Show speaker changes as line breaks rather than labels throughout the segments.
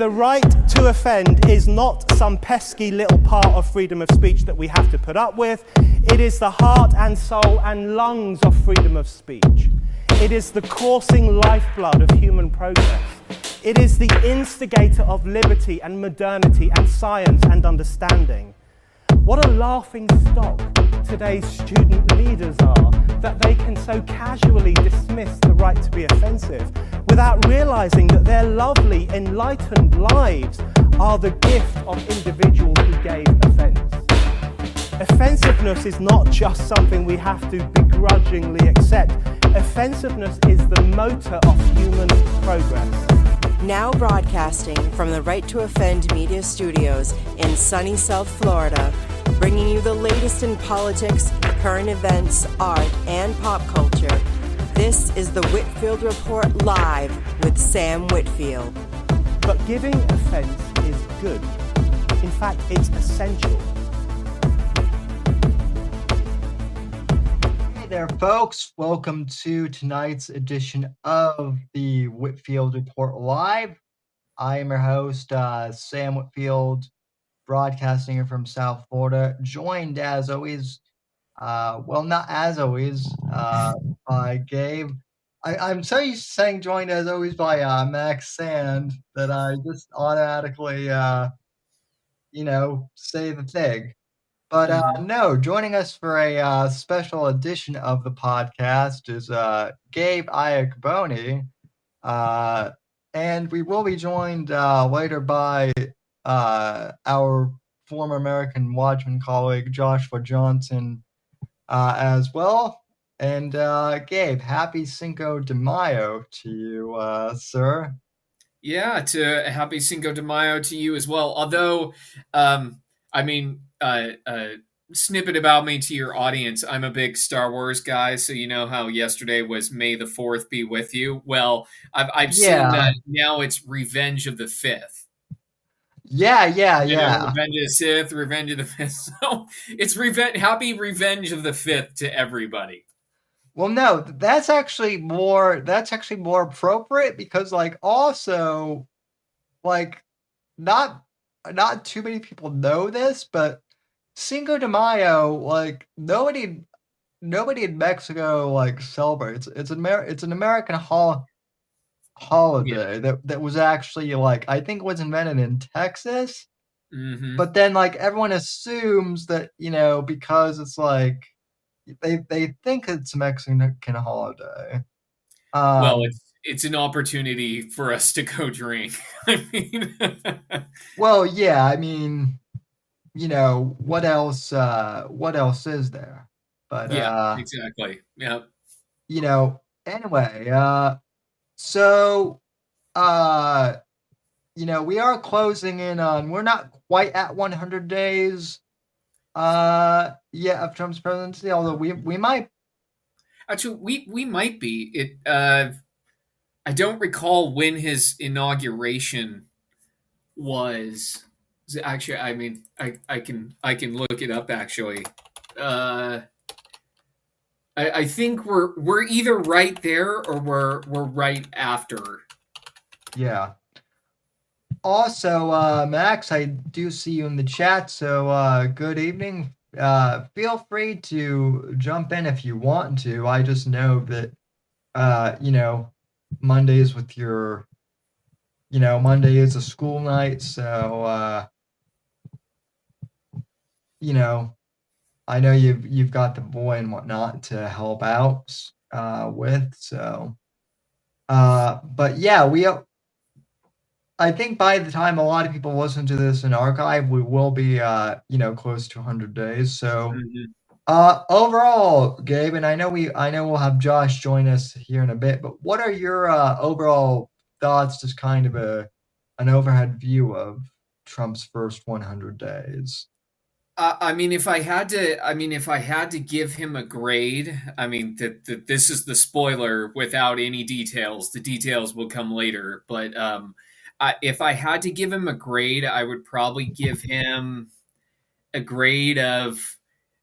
The right to offend is not some pesky little part of freedom of speech that we have to put up with. It is the heart and soul and lungs of freedom of speech. It is the coursing lifeblood of human progress. It is the instigator of liberty and modernity and science and understanding. What a laughing stock today's student leaders are, that they can so casually dismiss the right to be offensive without realizing that their lovely, enlightened lives are the gift of individuals who gave offense. Offensiveness is not just something we have to begrudgingly accept. Offensiveness is the motor of human progress.
Now broadcasting from the Right to Offend Media Studios in sunny South Florida, bringing you the latest in politics, current events, art, and pop culture. This is the Whitfield Report Live with Sam Whitfield.
But giving offense is good. In fact, it's essential.
Hey there, folks. Welcome to tonight's edition of the Whitfield Report Live. I am your host, Sam Whitfield, broadcasting from South Florida, joined as always, not as always, by Gabe. I'm so used to saying joined as always by Max Sand that I just automatically, say the thing. But no, joining us for a special edition of the podcast is Gabe Iacoboni, and we will be joined later by our former American Watchman colleague Joshua Johnson as well. And Gabe, happy Cinco de Mayo to you, sir.
Yeah, happy Cinco de Mayo to you as well. Although, snippet about me to your audience. I'm a big Star Wars guy, so you know how yesterday was May the 4th be with you. Well, I've seen that now it's Revenge of the 5th.
Yeah.
Revenge of the Sith, Revenge of the 5th. So it's happy Revenge of the 5th to everybody.
Well, no, that's actually more appropriate because, also, not too many people know this, but Cinco de Mayo, nobody in Mexico celebrates. It's an American holiday that was actually I think was invented in Texas.
Mm-hmm.
But then everyone assumes that because it's they think it's a Mexican holiday.
Well, it's an opportunity for us to go drink. I mean,
well, yeah. I mean, what else? What else is there? But
yeah, exactly. Yeah.
Anyway. So, we are closing in on. We're not quite at 100 days. Of Trump's presidency, although we might.
Actually, we might be. I don't recall when his inauguration was. Actually, I mean, I can look it up. Actually, I think we're either right there or we're right after.
Yeah. Also, Max, I do see you in the chat, so good evening. Feel free to jump in if you want to. I just know that, Mondays with your, Monday is a school night, so, I know you've got the boy and whatnot to help out with, so, but yeah, I think by the time a lot of people listen to this in archive, we will be, close to 100 days. So, overall, Gabe, and I know we'll have Josh join us here in a bit. But what are your overall thoughts? Just kind of an overhead view of Trump's first 100 days.
If I had to give him a grade, this is the spoiler without any details. The details will come later, but. If I had to give him a grade, I would probably give him a grade of,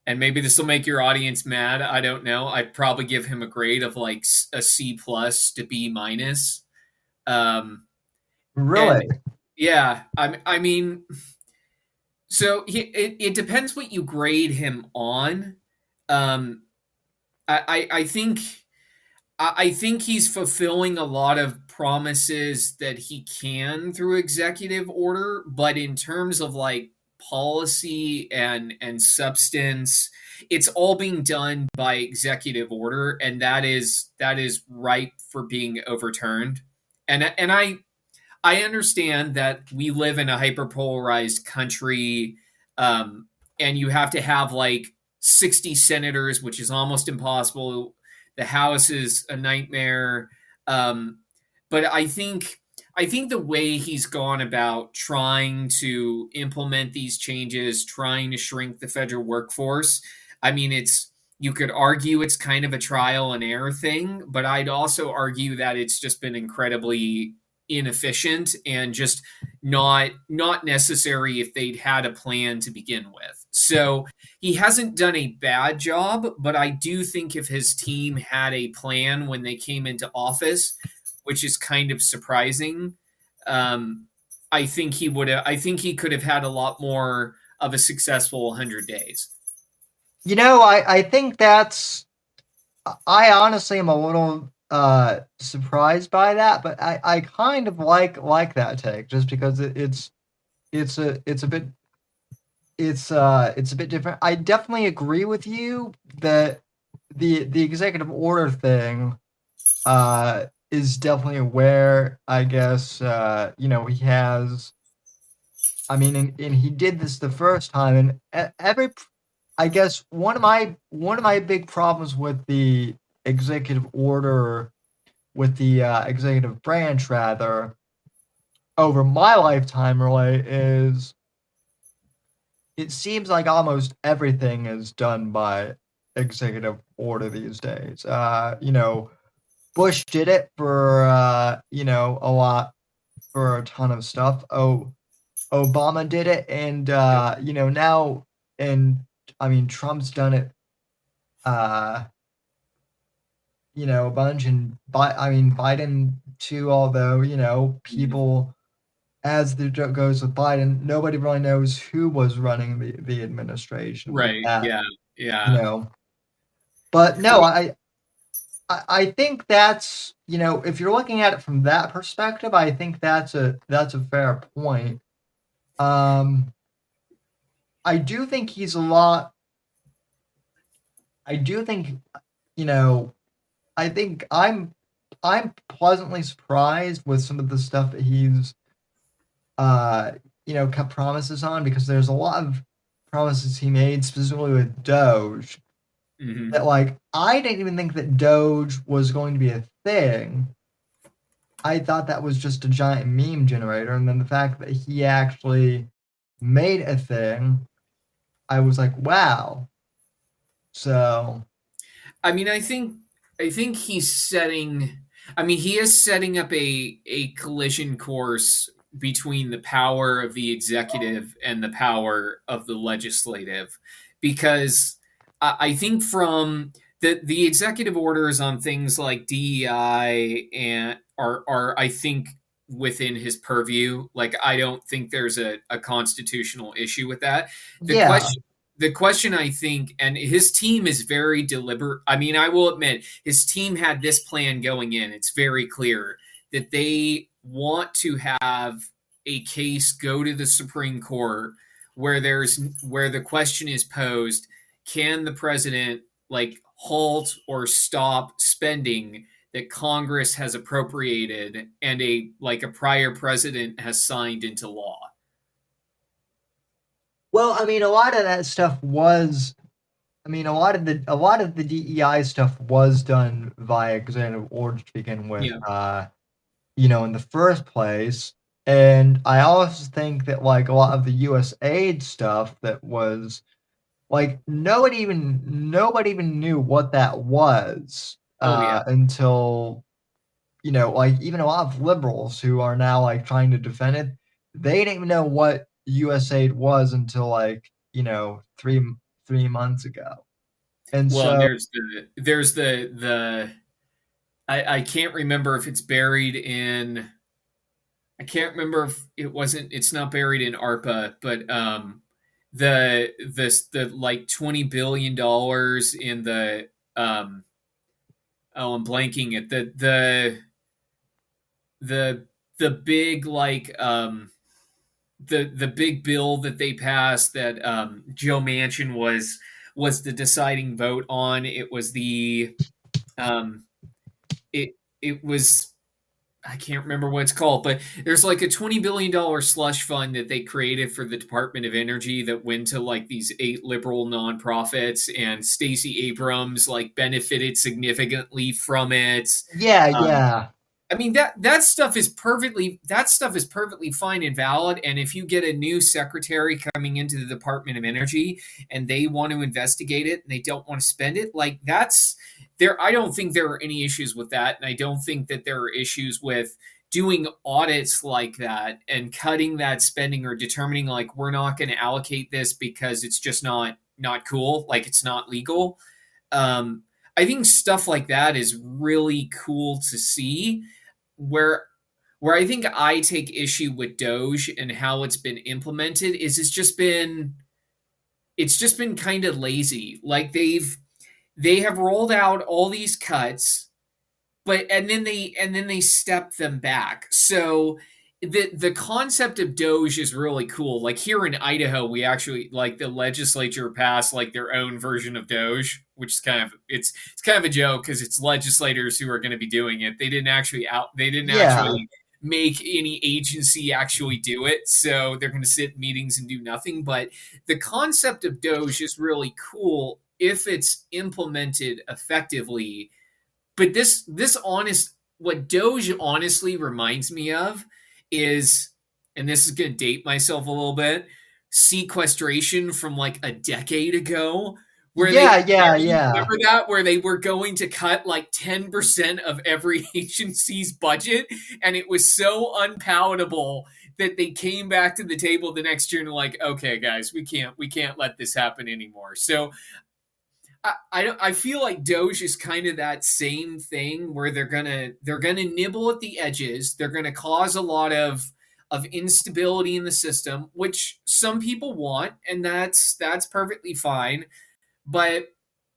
and maybe this will make your audience mad, I don't know. I'd probably give him a grade of a C+ to B-.
Really?
Yeah, I mean, so it depends what you grade him on. Um, I think I think he's fulfilling a lot of promises that he can through executive order, but in terms of like policy and substance, it's all being done by executive order, and that is ripe for being overturned. And I understand that we live in a hyperpolarized country, um, and you have to have like 60 senators, which is almost impossible. The House is a nightmare. Um, but I think the way he's gone about trying to implement these changes, trying to shrink the federal workforce, I mean, you could argue it's kind of a trial and error thing, but I'd also argue that it's just been incredibly inefficient and just not necessary if they'd had a plan to begin with. So he hasn't done a bad job, but I do think if his team had a plan when they came into office, which is kind of surprising, um, I think he would have. I think he could have had a lot more of a successful 100 days.
I think that's. I honestly am a little surprised by that, but I kind of like that take just because it's a bit it's a bit different. I definitely agree with you that the executive order thing is definitely where I guess he has. I mean, and he did this the first time, and every I guess one of my big problems with the executive order, with the executive branch rather, over my lifetime really is it seems like almost everything is done by executive order these days. Bush did it for a lot, for a ton of stuff. Obama did it, and now, and I mean Trump's done it uh a bunch, and I mean Biden too, although people, as the joke goes with Biden, nobody really knows who was running the administration with
Right.
that,
Yeah.
you
Yeah.
know. But
I
no,
mean,
I think that's, if you're looking at it from that perspective, I think that's a fair point. Um, I do think he's a lot. I do think, you know, I think I'm pleasantly surprised with some of the stuff that he's kept promises on, because there's a lot of promises he made specifically with Doge
mhm.
that, like, I didn't even think that Doge was going to be a thing. I thought that was just a giant meme generator, and then the fact that he actually made a thing, I was like, wow. So
I mean, I think he's setting. I mean, he is setting up a collision course between the power of the executive and the power of the legislative, because I think from the executive orders on things like DEI and are I think within his purview. Like, I don't think there's a constitutional issue with that. The
yeah,
question the question I think, and his team is very deliberate. I mean, I will admit, his team had this plan going in. It's very clear that they want to have a case go to the Supreme Court where the question is posed: can the president like halt or stop spending that Congress has appropriated and a prior president has signed into law?
well, I mean, a lot of that stuff was. I mean, a lot of the DEI stuff was done via executive order to begin with.
Yeah.
In the first place. And I also think that, like, a lot of the U.S. aid stuff that was like nobody even knew what that was
Oh yeah.
until, like, even a lot of liberals who are now like trying to defend it, they didn't even know what U.S. aid was until, like, 3 months ago. And
Well, and
so
there's the I can't remember if it's buried in I can't remember if it's not buried in ARPA, but the like $20 billion in the I'm blanking it the the big like the big bill that they passed that Joe Manchin was the deciding vote on. It was the um it was, I can't remember what it's called, but there's like a $20 billion slush fund that they created for the Department of Energy that went to like these 8 liberal nonprofits, and Stacey Abrams like benefited significantly from it.
Yeah,
Um,
yeah.
I mean that stuff is perfectly fine and valid. And if you get a new secretary coming into the Department of Energy and they want to investigate it and they don't want to spend it, like that's there. I don't think there are any issues with that, and I don't think that there are issues with doing audits like that and cutting that spending or determining like we're not going to allocate this because it's just not cool, like it's not legal. Um, I think stuff like that is really cool to see where I think I take issue with Doge and how it's been implemented is it's just been kind of lazy. Like they have rolled out all these cuts, but and then they step them back. So the concept of Doge is really cool. Like here in Idaho, we actually like the legislature passed like their own version of Doge, which is it's kind of a joke because it's legislators who are going to be doing it. They didn't
Yeah.
actually make any agency actually do it. So they're going to sit in meetings and do nothing. But the concept of Doge is really cool if it's implemented effectively. But this honest what Doge honestly reminds me of is, and this is going to date myself a little bit, sequestration from like a decade ago, where they
Yeah, yeah, yeah.
remember that where they were going to cut like 10% of every agency's budget, and it was so unpalatable that they came back to the table the next year and like, okay, guys, we can't let this happen anymore. So I feel like Doge is kind of that same thing where they're gonna nibble at the edges. They're gonna cause a lot of instability in the system, which some people want, and that's perfectly fine. But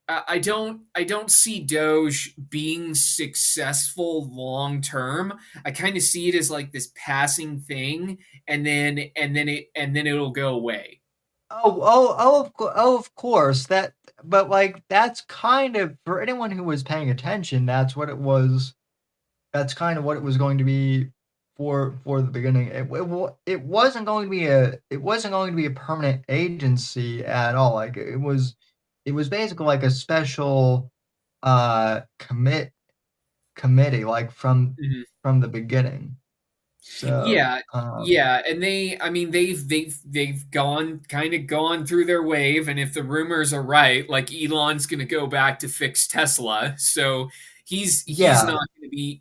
I don't see Doge being successful long term. I kind of see it as like this passing thing, and then it'll go away.
Of course. But like that's kind of for anyone who was paying attention. That's what it was. That's kind of what it was going to be for the beginning. It wasn't going to be a permanent agency at all. Like it was basically like a special committee like
Mhm.
from the beginning. So
Yeah, yeah, and I mean, they've gone through their wave, and if the rumors are right, like Elon's going to go back to fix Tesla, so
yeah.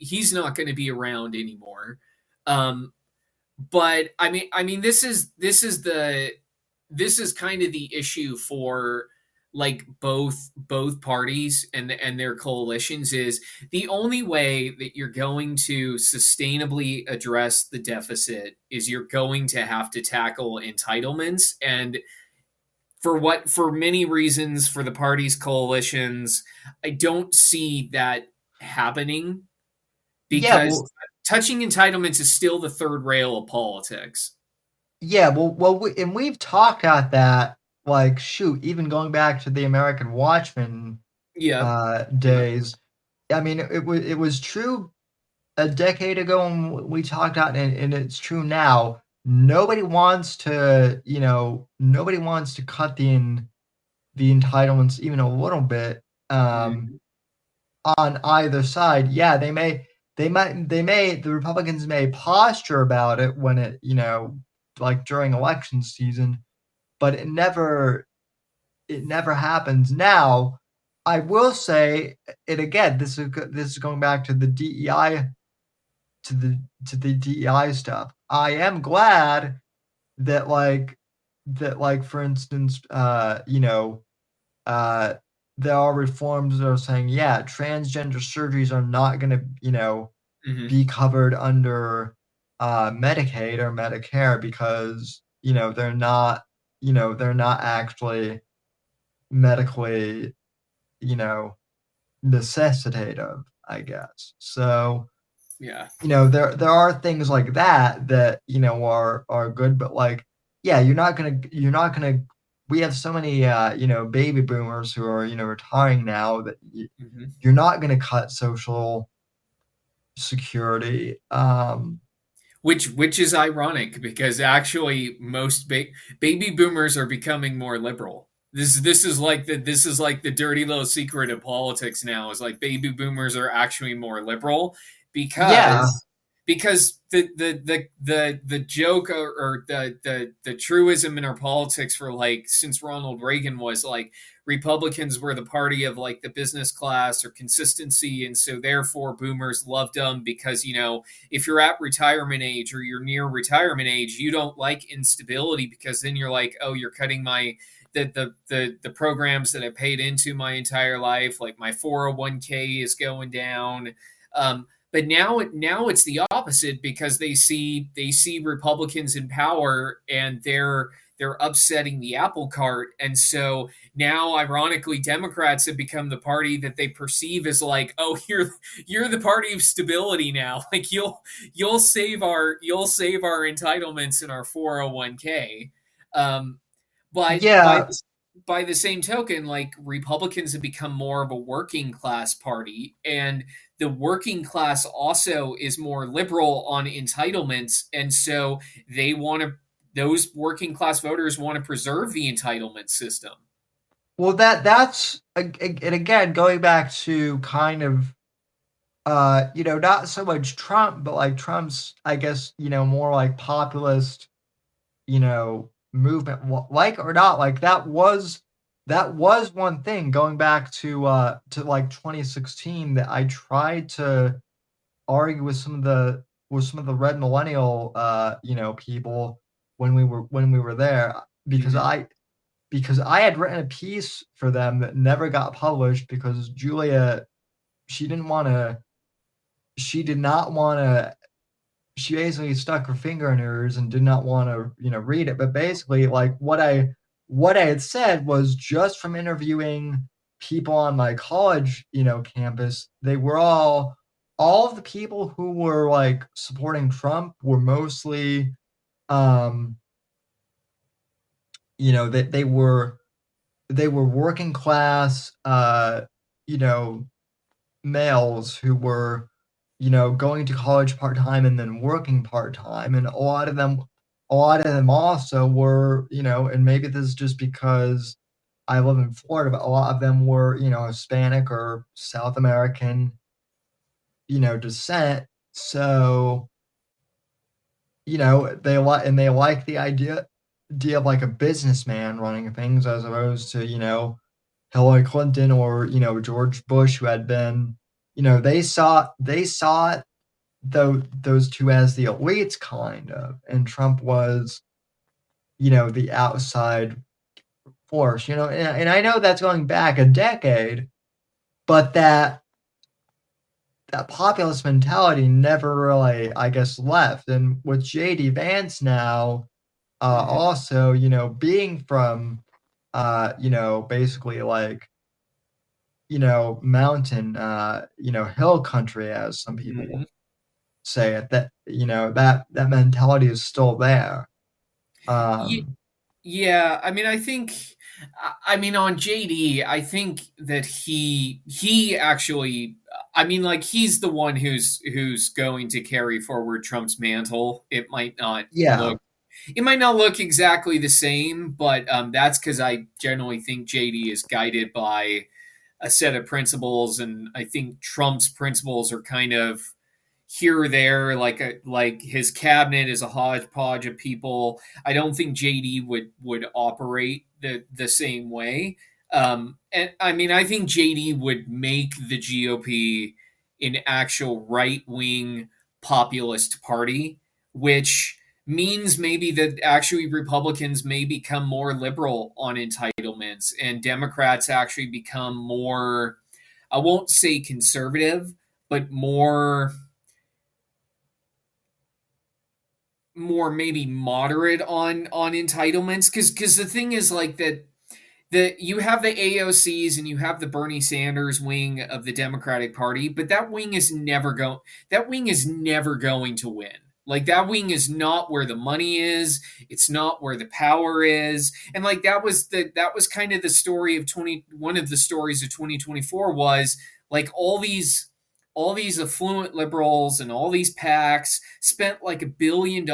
he's not going to be around anymore. Um, but I mean, this is kind of the issue for like both parties and their coalitions is the only way that you're going to sustainably address the deficit is you're going to have to tackle entitlements. And for many reasons for the parties coalitions, I don't see that happening
Yeah,
because
well,
touching entitlements is still the third rail of politics.
and we've talked about that. Like, shoot, even going back to the American Watchmen
Yep. Yep.
days. I mean, it was true a decade ago, and we talked about, and it's true now. Nobody wants to cut the entitlements even a little bit.
Mhm.
On either side. Yeah, the Republicans may posture about it when like during election season, but it never happens. Now, I will say it again. This is going back to the DEI to the DEI stuff. I am glad that like for instance, uh, there are reforms that are saying, yeah, transgender surgeries are not going to,
Mhm.
be covered under Medicaid or Medicare because they're not actually medically necessitative, I guess. So
Yeah.
there are things like that are good, but like, yeah, you're not gonna. We have so many baby boomers who are retiring now that
Mm-hmm.
you're not gonna cut Social Security.
Which is ironic because actually most baby boomers are becoming more liberal. This is like the dirty little secret of politics now is like baby boomers are actually more liberal
Yeah.
because the joke or the truism in our politics for like since Ronald Reagan was like Republicans were the party of like the business class or consistency, and so therefore boomers loved them because if you're at retirement age or you're near retirement age, you don't like instability because then you're like, oh, you're cutting my the programs that I paid into my entire life, like my 401k is going down. But now it's the opposite because they see Republicans in power and they're upsetting the apple cart, and so now ironically Democrats have become the party that they perceive as like, oh, you're the party of stability now, like you'll save our entitlements in our 401k. But
Yeah.
by the same token, like Republicans have become more of a working class party, and the working class also is more liberal on entitlements, and so those working class voters want to preserve the entitlement system.
Well, that's and again going back to kind of not so much Trump, but like Trump's, I guess, more like populist, movement, like or not, like that was one thing going back to like 2016 that I tried to argue with some of the red millennial people when we were there because
Mm-hmm.
I had written a piece for them that never got published because Julia, she didn't want to she did not want to she basically stuck her finger in hers and did not want to read it, but basically like what I had said was just from interviewing people on my college campus, they were all of the people who were like supporting Trump were mostly um that they were working class you know males who were going to college part-time and then working part-time, and a lot of them also were and maybe this is just because I live in Florida, but a lot of them were Hispanic or South American descent. So they like the idea of like a businessman running things as opposed to Hillary Clinton or George Bush, who had been they saw those two as the elites kind of, and Trump was the outside force, and I know that's going back a decade, but that populist mentality never really, I guess, left. And with JD Vance now,
Mm-hmm.
also being from basically like mountain hill country, as some
Mm-hmm.
people say it, that that mentality is still there. um
Yeah, I mean, I mean, on JD, I think that he actually, I mean, like he's the one who's going to carry forward Trump's mantle.
yeah.
It might not look exactly the same, but that's because I generally think JD is guided by a set of principles, and I think Trump's principles are kind of here or there, like his cabinet is a hodgepodge of people. I don't think JD would operate the same way. And I mean, I think JD would make the GOP an actual right wing populist party, which means maybe that actually Republicans may become more liberal on entitlements and Democrats actually become more, I won't say conservative, but more more maybe moderate on entitlements, because the thing is like that you have the AOCs and you have the Bernie Sanders wing of the Democratic Party, but that wing is never going to win. Like, that wing is not where the money is. It's not where the power is. And like that was kind of the story of one of the stories of 2024 was like all these affluent liberals and all these PACs spent like $1 billion,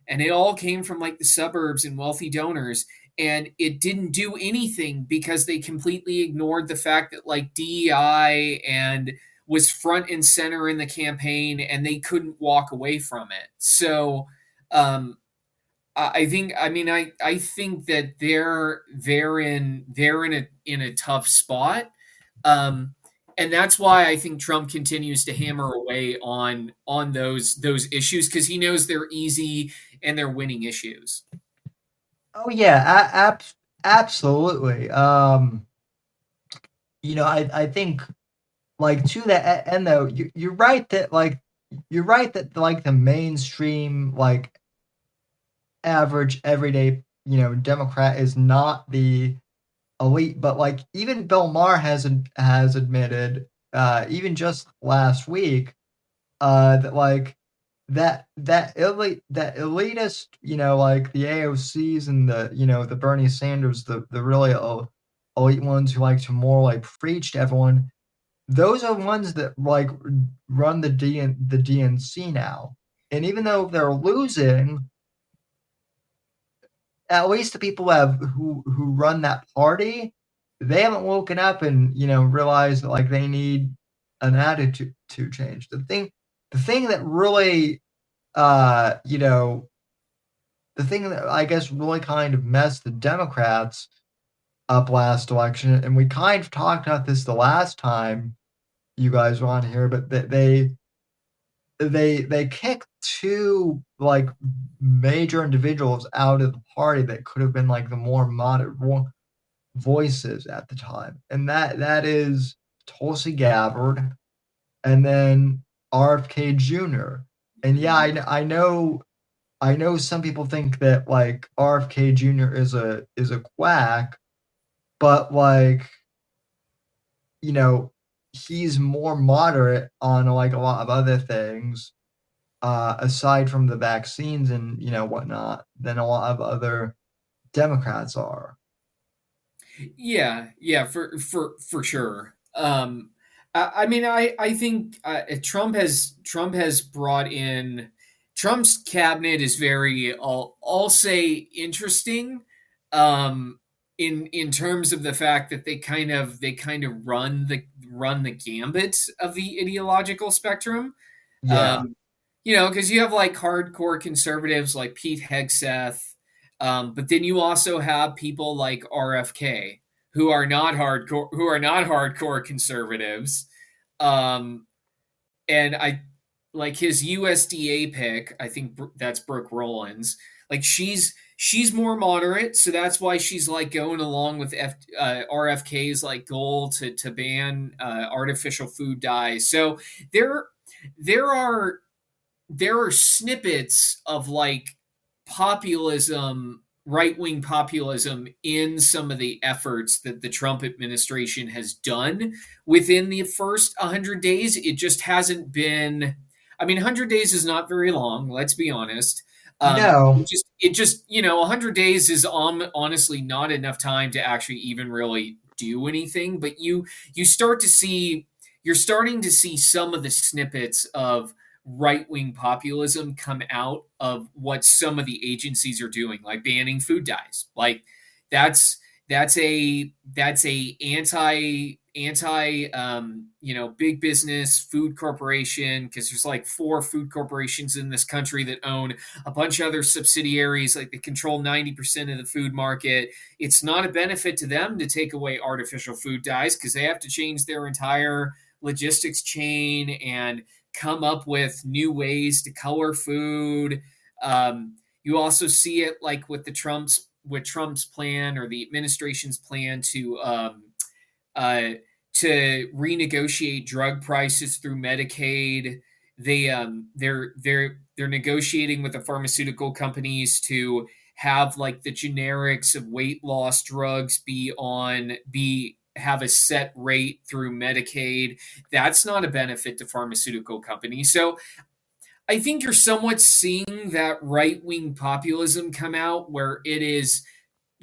and it all came from like the suburbs and wealthy donors, and it didn't do anything because they completely ignored the fact that like DEI and was front and center in the campaign, and they couldn't walk away from it. So I think that they're in a tough spot. And that's why I think Trump continues to hammer away on those issues, because he knows they're easy and they're winning issues.
Oh yeah, absolutely. I think like to that end though, you're right that like the mainstream like average everyday Democrat is not the elite, but like even Bill Maher has admitted even just last week that like that elitist, like the AOCs and the Bernie Sanders, the really elite ones who like to more like preach to everyone, those are ones that like run the DNC now. And even though they're losing, at least the people who run that party, they haven't woken up and realized that like they need an attitude to change. The thing that really the thing that I guess really kind of messed the Democrats up last election, and we kind of talked about this the last time you guys were on here, but they kicked two like major individuals out of the party that could have been like the more moderate voices at the time, and that is Tulsi Gabbard and then RFK Jr. And yeah, I know some people think that like RFK Jr. is a quack, but like he's more moderate on like a lot of other things, aside from the vaccines and whatnot, than a lot of other Democrats are.
Yeah, for sure. I think Trump has brought in, Trump's cabinet is very, I'll say, interesting, in terms of the fact that they kind of run the gambit of the ideological spectrum.
Yeah.
Because you have like hardcore conservatives like Pete Hegseth, but then you also have people like RFK who are not hardcore conservatives. And I like his USDA pick. I think that's Brooke Rollins. Like she's more moderate, so that's why she's like going along with RFK's like goal to ban artificial food dyes. So there are snippets of like populism, right-wing populism, in some of the efforts that the Trump administration has done within the first 100 days. It just hasn't been, 100 days is not very long, let's be honest.
No.
It just 100 days is honestly not enough time to actually even really do anything, but you're starting to see some of the snippets of right-wing populism come out of what some of the agencies are doing, like banning food dyes. Like that's a anti big business food corporation, because there's like 4 food corporations in this country that own a bunch of other subsidiaries, like they control 90% of the food market. It's not a benefit to them to take away artificial food dyes, because they have to change their entire logistics chain and come up with new ways to color food. You also see it like with Trump's plan, or the administration's plan to renegotiate drug prices through Medicaid. they're negotiating with the pharmaceutical companies to have like the generics of weight loss drugs have a set rate through Medicaid. That's not a benefit to pharmaceutical companies. So I think you're somewhat seeing that right wing populism come out where it is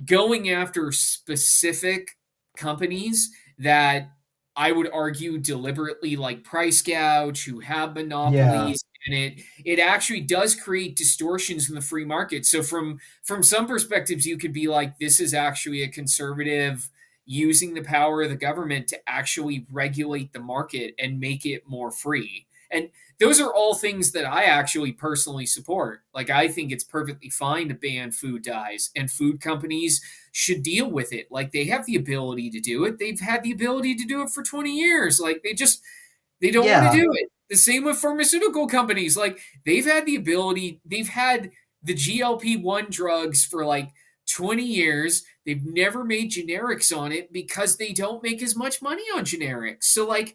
going after specific companies that I would argue deliberately like price gouge, who have
Yeah.
monopolies, and it actually does create distortions in the free market. So from some perspectives, you could be like, this is actually a conservative using the power of the government to actually regulate the market and make it more free. And those are all things that I actually personally support. Like, I think it's perfectly fine to ban food dyes, and food companies should deal with it. Like, they have the ability to do it. They've had the ability to do it for 20 years. Like, they don't want to
Yeah.
do it. The same with pharmaceutical companies. Like, they've had the ability, they've had the GLP-1 drugs for like 20 years. They've never made generics on it because they don't make as much money on generics. So, like,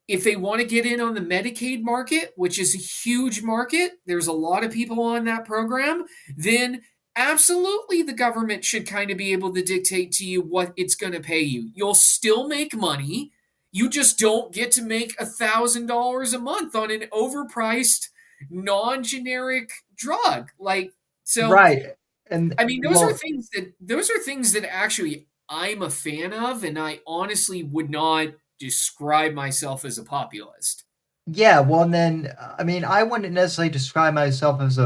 if they want to get in on the Medicaid market, which is a huge market, there's a lot of people on that program, then absolutely the government should kind of be able to dictate to you what it's going to pay you. You'll still make money. You just don't get to make $1,000 a month on an overpriced, non-generic drug. Like, so,
Right. And
I mean,
well,
those are things that actually I'm a fan of, and I honestly would not describe myself as a populist.
yeah, well, and then I mean, I wouldn't necessarily describe myself as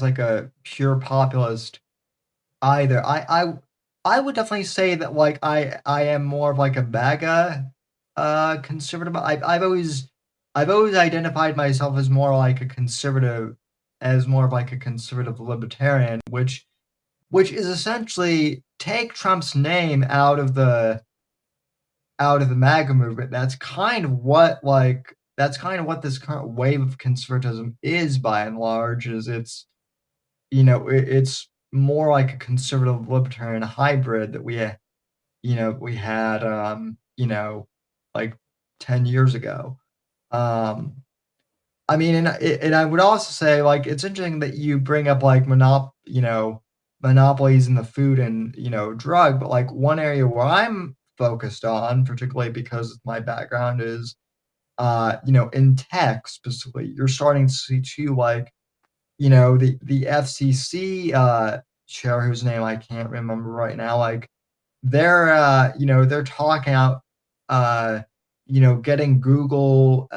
like a pure populist either. I would definitely say that like I am more of like a MAGA conservative. I've always identified myself as more like a conservative, as more of like a conservative libertarian, which is essentially take Trump's name out of the MAGA movement. That's kind of what this current wave of conservatism is by and large. Is it's it's more like a conservative libertarian hybrid that we had like 10 years ago. I mean, and I would also say like it's interesting that you bring up like monopolies in the food and drug, but like one area where I'm focused on, particularly because my background is in tech specifically, you're starting to see too like the FCC chair, whose name I can't remember right now, like they're talking out getting Google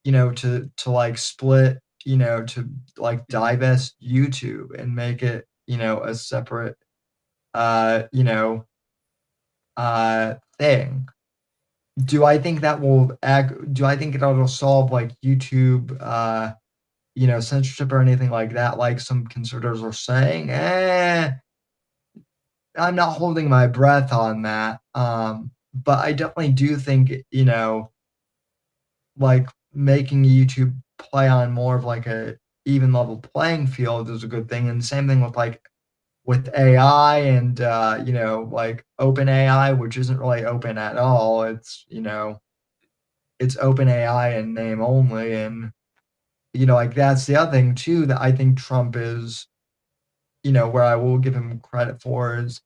to like split, to like divest YouTube and make it a separate thing. Do I think it'll solve like YouTube censorship or anything like that, like some conservatives are saying? I'm not holding my breath on that. But I definitely do think, like making YouTube play on more of like a even level playing field is a good thing. And same thing with AI and like open AI, which isn't really open at all. It's open AI in name only. And like that's the other thing too that I think Trump is, where I will give him credit for is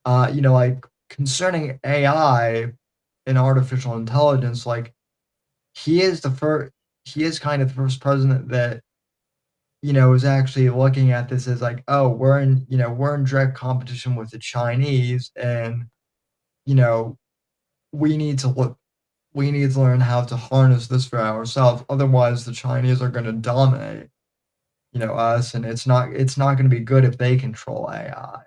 like concerning AI and artificial intelligence, like he is kind of the first president that is actually looking at this as like, oh, we're in direct competition with the Chinese, and we need to learn how to harness this for ourselves. Otherwise, the Chinese are going to dominate us, and it's not going to be good if they control AI.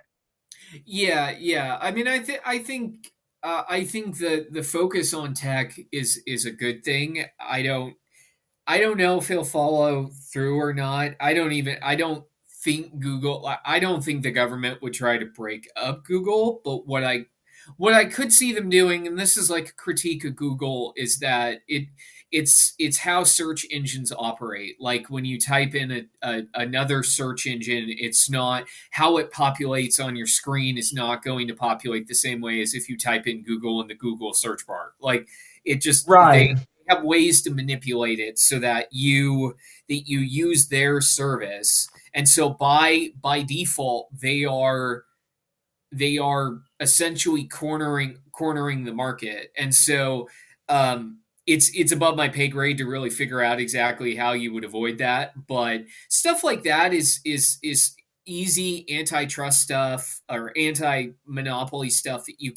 Yeah. I mean, I think the focus on tech is a good thing. I don't know if he'll follow through or not. I don't think I don't think the government would try to break up Google, but what I could see them doing, and this is like a critique of Google, is that it's how search engines operate. Like when you type in another search engine, it's not how it populates on your screen is not going to populate the same way as if you type in Google in the Google search bar. Like it just
Right.
have ways to manipulate it so that you use their service, and so by default they are essentially cornering the market. And so it's above my pay grade to really figure out exactly how you would avoid that. But stuff like that is easy antitrust stuff or anti-monopoly stuff that you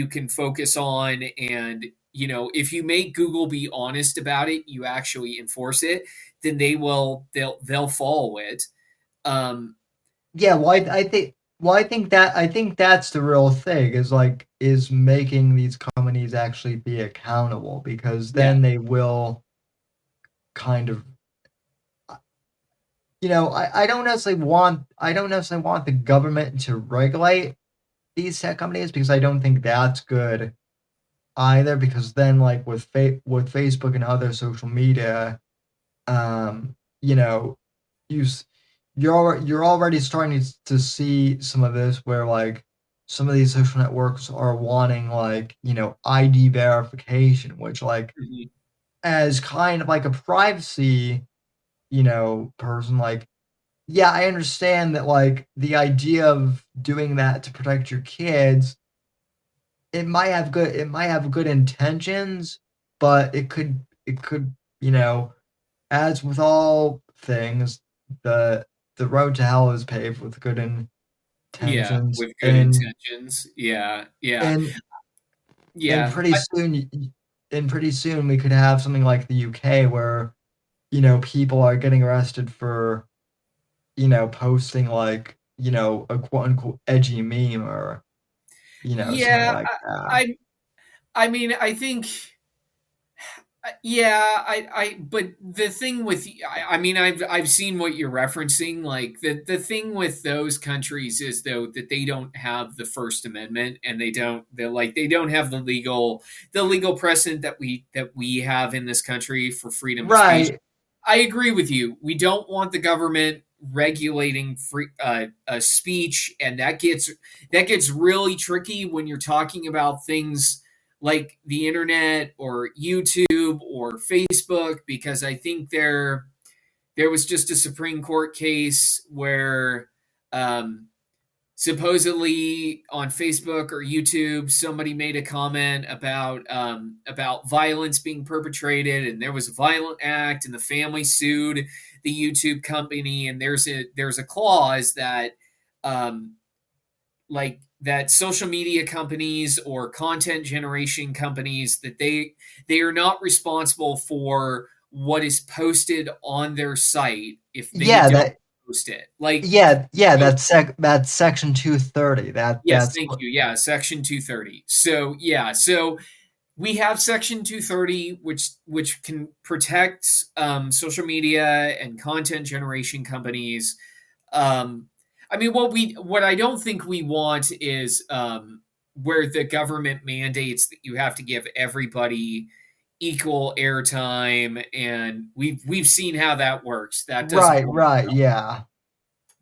can focus on. And if you make Google be honest about it, you actually enforce it, then they'll follow it. um
Yeah, well, I think that's the real thing is making these companies actually be accountable, because
yeah.
then they will kind of, I don't necessarily want the government to regulate these tech companies, because I don't think that's good either, because then with Facebook and other social media, you know, you s- you're already starting to see some of this, where some of these social networks are wanting ID verification, which
Mhm.
as kind of like a privacy, person, yeah, I understand that the idea of doing that to protect your kids, it might have good intentions, but it could, you know, as with all things, the the road to hell is paved with good
Yeah,
intentions,
with good intentions. Yeah, yeah,
and and
yeah.
pretty soon we could have something like the UK, where people are getting arrested for posting a quote unquote edgy meme, or something
Yeah,
like that.
I mean, I think, yeah, but the thing with, I mean, I've seen what you're referencing. Like the thing with those countries is though that they don't have the First Amendment, and they don't have the legal precedent that we have in this country for freedom of speech.
Right.
I agree with you. We don't want the government regulating free speech, and that gets really tricky when you're talking about things like the internet or YouTube or Facebook, because I think there was just a Supreme Court case where um, supposedly on Facebook or YouTube, somebody made a comment about violence being perpetrated, and there was a violent act, and the family sued the YouTube company, and there's a clause that um, that social media companies or content generation companies, that they are not responsible for what is posted on their site if they
Yeah,
don't
that
post it. Like,
yeah,
so
that's section 230.
yes,
That's
thank
what.
you. Yeah, Section 230. So yeah, so we have Section 230, which can protect social media and content generation companies. Um, I mean, what I don't think we want is where the government mandates that you have to give everybody equal airtime, and we've seen how that works. That doesn't
Right,
work.
right, yeah.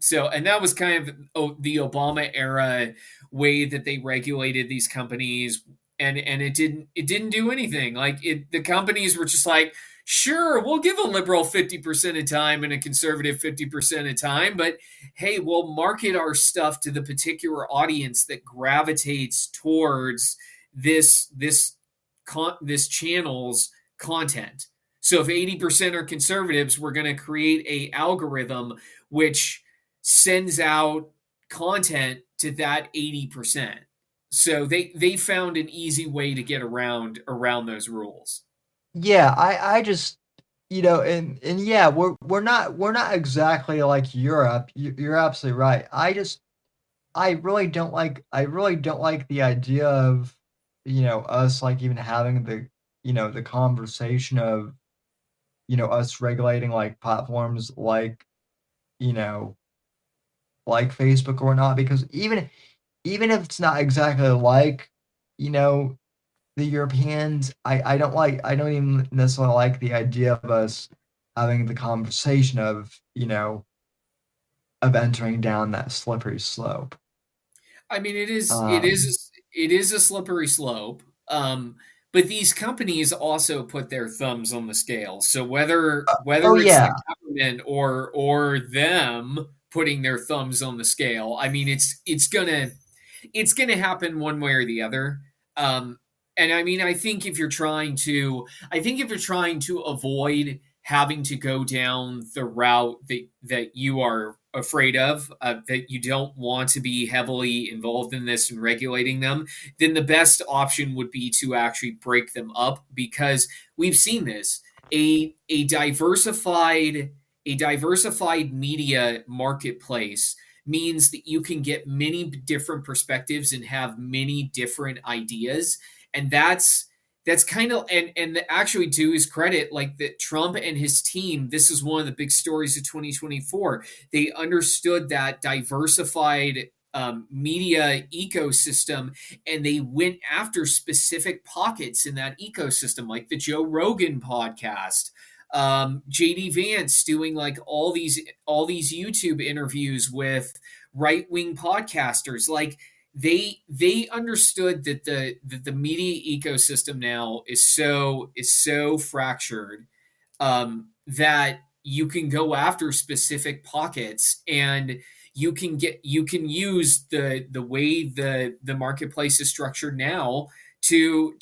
So, and that was kind of the Obama era way that they regulated these companies, and it didn't do anything. Like the companies were just like, sure, we'll give a liberal 50% of time and a conservative 50% of time, but hey, we'll market our stuff to the particular audience that gravitates towards this channel's content. So if 80% are conservatives, we're going to create a algorithm which sends out content to that 80%. So they found an easy way to get around those rules.
Yeah, I just, and yeah, we're not exactly like Europe. You're absolutely right. I really don't like the idea of, us even having the conversation of, us regulating platforms you know, like Facebook or not, because even if it's not exactly like, you know, the Europeans, I don't even necessarily like the idea of us having the conversation of, of entering down that slippery slope.
I mean, it is it
Um,
is it is a slippery slope. but these companies also put their thumbs on the scale. So
Oh
whether it's
yeah.
the government or them putting their thumbs on the scale, I mean it's gonna happen one way or the other. And I mean, I think if you're trying to avoid having to go down the route that you are afraid of, that you don't want to be heavily involved in this and regulating them, then the best option would be to actually break them up, because we've seen this. A diversified media marketplace means that you can get many different perspectives and have many different ideas, and that's kind of, and actually, to his credit, like that Trump and his team, this is one of the big stories of 2024. They understood that diversified media ecosystem, and they went after specific pockets in that ecosystem, like the Joe Rogan podcast, JD Vance doing like all these YouTube interviews with right wing podcasters. Like they understood that the media ecosystem now is so fractured, that you can go after specific pockets, and you can use the way the marketplace is structured now to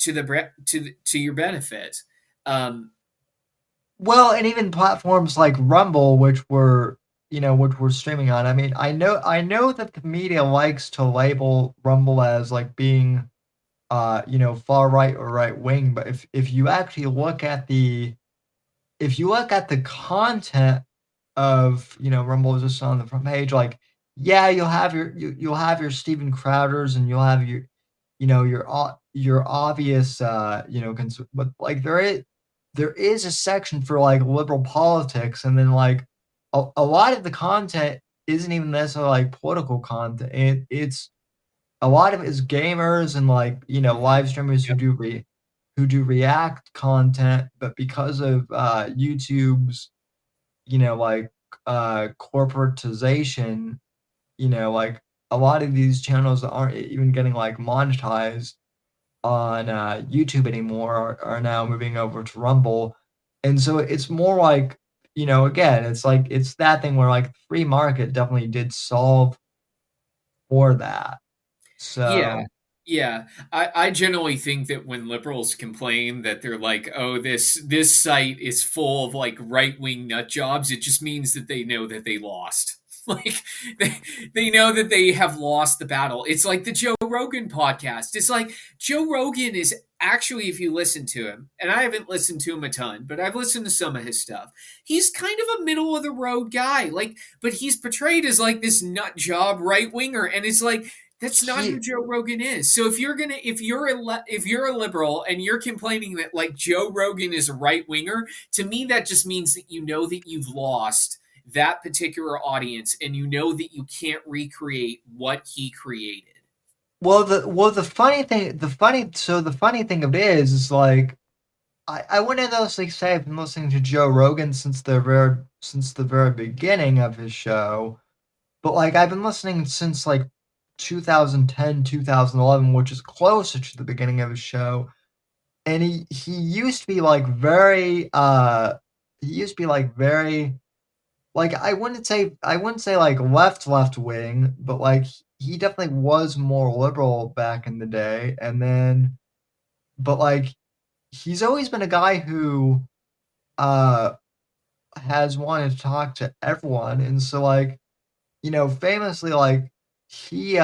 your benefit. Um,
Well, and even platforms like Rumble, which we're streaming on. I mean, I know that the media likes to label Rumble as like being, far right or right wing, but if you actually look at the content of, Rumble is just on the front page, like, yeah, you'll have your Steven Crowders, and you'll have your obvious, but like there is a section for like liberal politics, and then like a lot of the content isn't even necessarily like political content. It's a lot of it is gamers and like live streamers who do react content, but because of YouTube's like corporatization, like a lot of these channels that aren't even getting like monetized on YouTube anymore are now moving over to Rumble. And so it's more like, again, it's like it's that thing where like the free market definitely did solve for that.
Yeah,
So
yeah. I generally think that when liberals complain that they're like, "Oh, this site is full of like right wing nut jobs," it just means that they know that they lost. Like they know that they have lost the battle. It's like the Joe Rogan podcast. It's like Joe Rogan is actually, if you listen to him, and I haven't listened to him a ton, but I've listened to some of his stuff. He's kind of a middle of the road guy. Like, but he's portrayed as like this nut job right winger, and it's like that's not who
he
Joe Rogan is. So if you're a liberal and you're complaining that like Joe Rogan is a right winger, to me that just means that you know that you've lost that particular audience, and you know that you can't recreate what he created.
the funny thing of it is like I wouldn't honestly say I've been listening to Joe Rogan since the very beginning of his show, but like I've been listening since like 2010, 2011, which is closer to the beginning of his show. And he used to be like very like I wouldn't say like left wing, but like he definitely was more liberal back in the day. And then but like he's always been a guy who uh has wanted to talk to everyone. And so like, famously, like he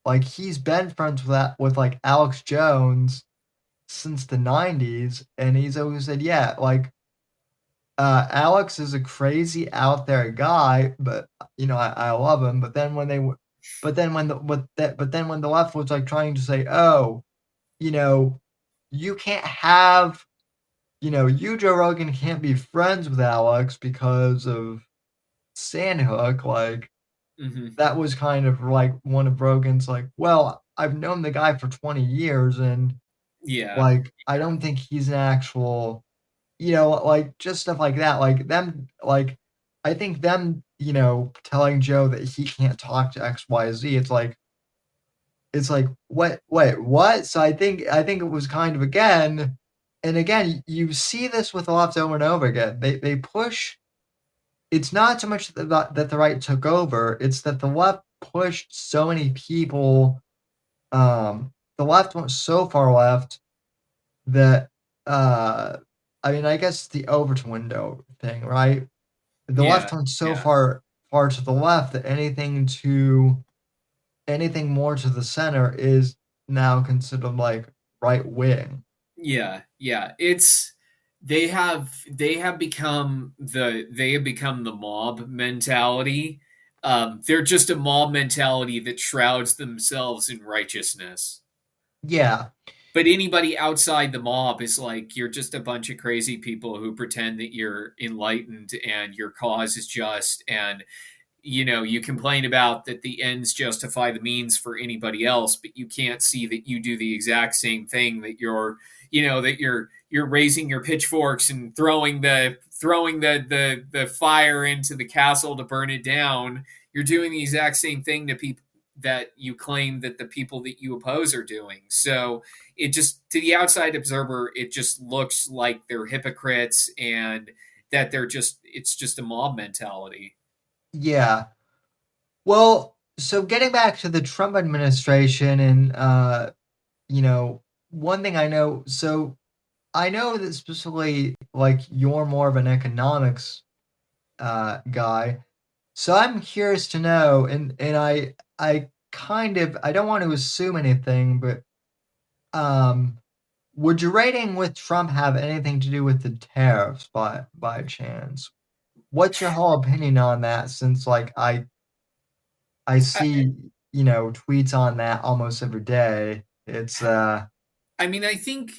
like he's been friends with like Alex Jones since the 90s, and he's always said, yeah, like Alex is a crazy out there guy, but I love him. But then when they w- but then when the left was like trying to say, oh, you know, you can't have, you Joe Rogan can't be friends with Alex because of Sandhook, like
Hmm.
that was kind of like one of Rogan's like, well, I've known the guy for 20 years, and
Yeah.
like I don't think he's an actual, like just stuff like that. Like them, like I think them, telling Joe that he can't talk to XYZ, it's like, it's like, what, wait, what? So I think it was kind of again, and again, you see this with the left over and over again. They push. It's not so much that the right took over; it's that the left pushed so many people. The left went so far left that I mean, I guess the Overton window thing, right? The
Yeah,
left went so
yeah.
far to the left that anything more to the center is now considered like right wing.
Yeah, yeah. It's they have become the mob mentality. They're just a mob mentality that shrouds themselves in righteousness.
Yeah,
But anybody outside the mob is like you're just a bunch of crazy people who pretend that you're enlightened and your cause is just, and you complain about that the ends justify the means for anybody else, but you can't see that you do the exact same thing, that you're raising your pitchforks and throwing the fire into the castle to burn it down. You're doing the exact same thing to people that you claim that the people that you oppose are doing. So it just, to the outside observer, it just looks like they're hypocrites and that it's just a mob mentality.
yeah. Well, so getting back to the Trump administration and you know, one thing I know, so I know that specifically like you're more of an economics guy. So I'm curious to know, and I kind of I don't want to assume anything, but um would your rating with Trump have anything to do with the tariffs by chance? What's your whole opinion on that? Since like I see, tweets on that almost every day. It's
I mean, I think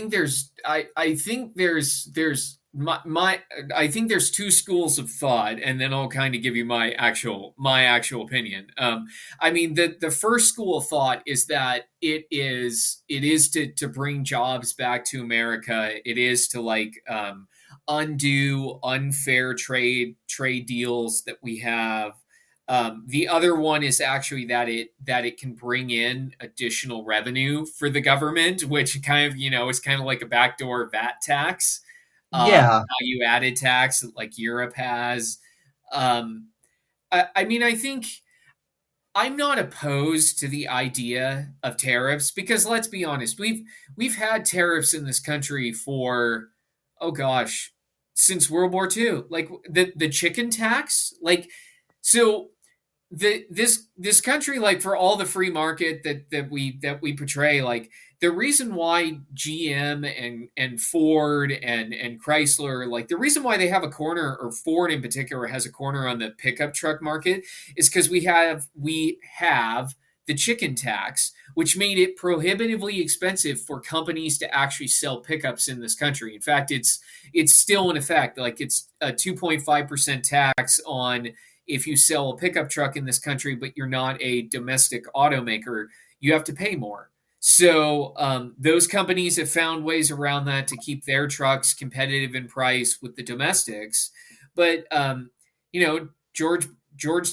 there's my I think there's two schools of thought, and then I'll kind of give you my actual opinion. I mean, the first school of thought is that it is to bring jobs back to America. It is to like undo unfair trade deals that we have. The other one is actually that it can bring in additional revenue for the government, which kind of is kind of like a backdoor VAT tax,
yeah,
value added tax like Europe has. I mean, I think I'm not opposed to the idea of tariffs because let's be honest, we've had tariffs in this country for, oh gosh, since World War II. Like the chicken tax, like so this country, like for all the free market that we portray, like the reason why GM and Ford and Chrysler, like the reason why they have a corner, or Ford in particular has a corner on the pickup truck market, is because we have the chicken tax, which made it prohibitively expensive for companies to actually sell pickups in this country. In fact, it's still in effect. Like it's a 2.5% tax on if you sell a pickup truck in this country, but you're not a domestic automaker, you have to pay more. So those companies have found ways around that to keep their trucks competitive in price with the domestics. But George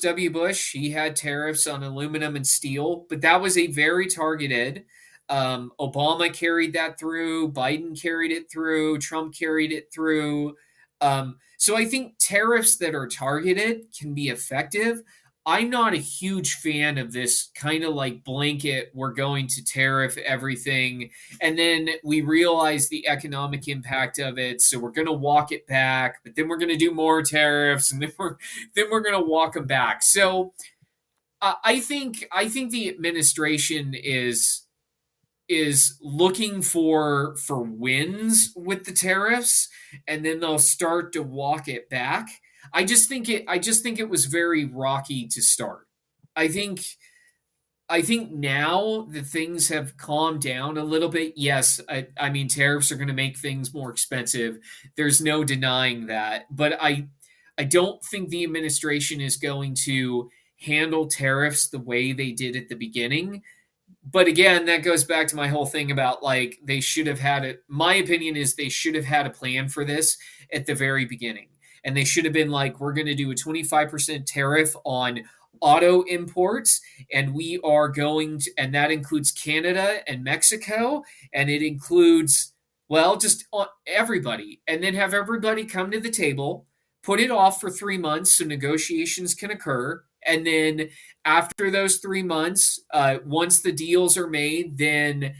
W. Bush, he had tariffs on aluminum and steel, but that was a very targeted. Obama carried that through. Biden carried it through. Trump carried it through. So I think tariffs that are targeted can be effective. I'm not a huge fan of this kind of like blanket, we're going to tariff everything, and then we realize the economic impact of it, so we're going to walk it back, but then we're going to do more tariffs, and then we're going to walk them back. So I think the administration is looking for wins with the tariffs, and then they'll start to walk it back. I just think it was very rocky to start. I think i think now the things have calmed down a little bit. Yes, I mean tariffs are going to make things more expensive, there's no denying that, but I don't think the administration is going to handle tariffs the way they did at the beginning. But again, that goes back to my whole thing about like they should have had it. My opinion is they should have had a plan for this at the very beginning. And they should have been like, we're going to do a 25% tariff on auto imports, and we are going to, and that includes Canada and Mexico, and it includes, well, just everybody, and then have everybody come to the table, put it off for 3 months so negotiations can occur. And then after those 3 months, once the deals are made, then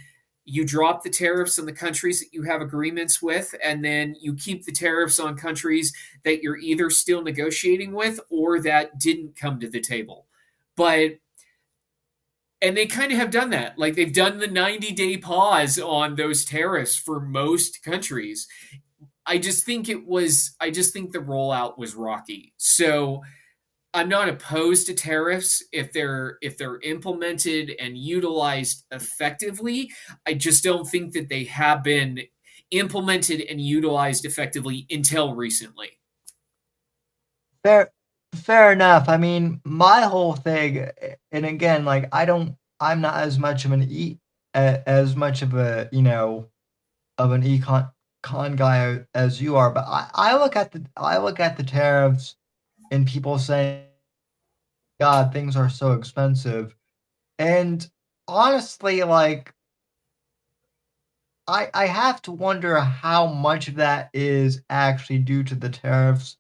you drop the tariffs on the countries that you have agreements with, and then you keep the tariffs on countries that you're either still negotiating with or that didn't come to the table. And they kind of have done that. Like, they've done the 90-day pause on those tariffs for most countries. I just think the rollout was rocky. So I'm not opposed to tariffs if they're implemented and utilized effectively. I just don't think that they have been implemented and utilized effectively until recently.
Fair enough. I mean, my whole thing, and again, like I'm not as much of an as much of a of an econ guy as you are, but I look at the tariffs and people saying, God, things are so expensive. And honestly, like, I have to wonder how much of that is actually due to the tariffs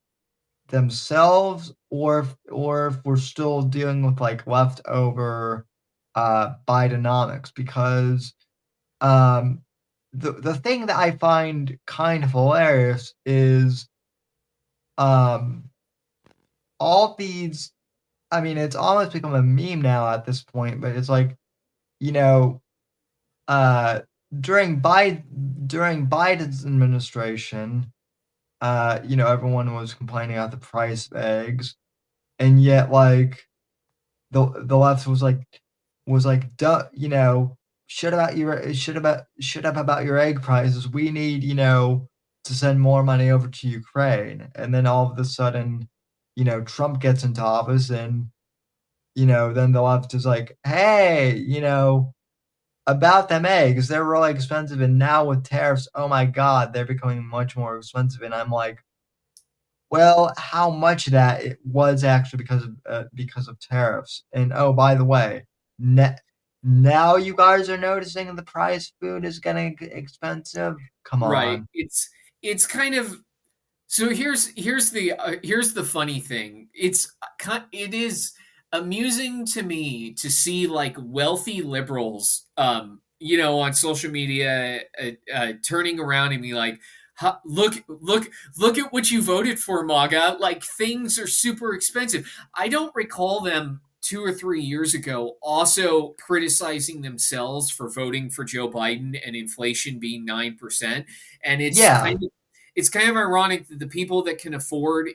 themselves, or if we're still dealing with like leftover Bidenomics, because the thing that I find kind of hilarious is all these, I mean, it's almost become a meme now at this point, but it's like, during Biden's administration, everyone was complaining about the price of eggs, and yet like the left was like, duh, shut up about your egg prices. We need, to send more money over to Ukraine. And then all of a sudden, Trump gets into office, and then the left is like, hey, about them eggs, they're really expensive, and now with tariffs, oh my God, they're becoming much more expensive. And I'm like, well, how much of that it was actually because of tariffs? And oh, by the way, now you guys are noticing the price of food is getting expensive. Come on,
right? It's kind of, so here's the funny thing. It is amusing to me to see like wealthy liberals, on social media, turning around and be like, look at what you voted for, MAGA. Like, things are super expensive. I don't recall them 2 or 3 years ago also criticizing themselves for voting for Joe Biden and inflation being 9%. And it's kind of ironic that the people that can afford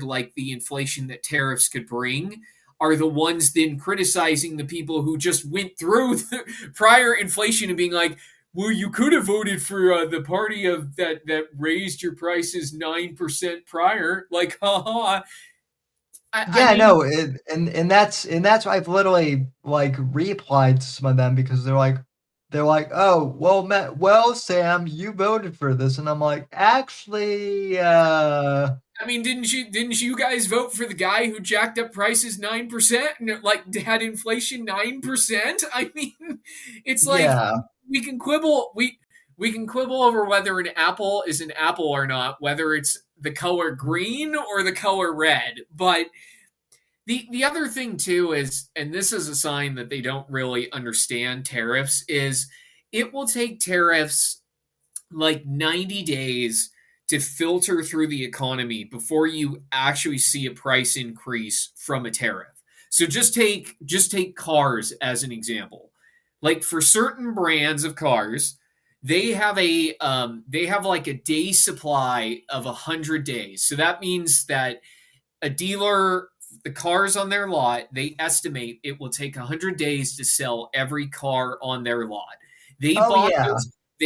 like the inflation that tariffs could bring are the ones then criticizing the people who just went through the prior inflation and being like, well, you could have voted for the party of that raised your prices 9% prior. Like, haha.
No, and that's why I've literally like replied to some of them, because they're like, oh, well, Sam, you voted for this, and I'm like, actually,
I mean, didn't you guys vote for the guy who jacked up prices 9% and like had inflation 9%? I mean, it's like,
yeah,
we can quibble over whether an apple is an apple or not, whether it's the color green or the color red. But the other thing too is, and this is a sign that they don't really understand tariffs, is it will take tariffs like 90 days to filter through the economy before you actually see a price increase from a tariff. So just take cars as an example. Like, for certain brands of cars, they have like a day supply of 100 days. So that means that a dealer, the cars on their lot, they estimate it will take 100 days to sell every car on their lot. They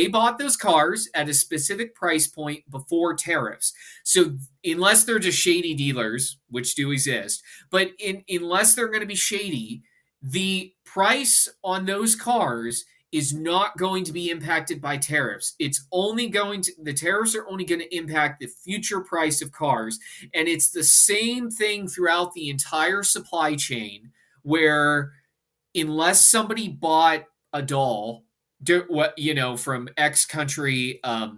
bought those cars at a specific price point before tariffs. So unless they're just shady dealers, which do exist, but unless they're going to be shady, the price on those cars is not going to be impacted by tariffs. The tariffs are only going to impact the future price of cars. And it's the same thing throughout the entire supply chain, where unless somebody bought a doll, from X country, a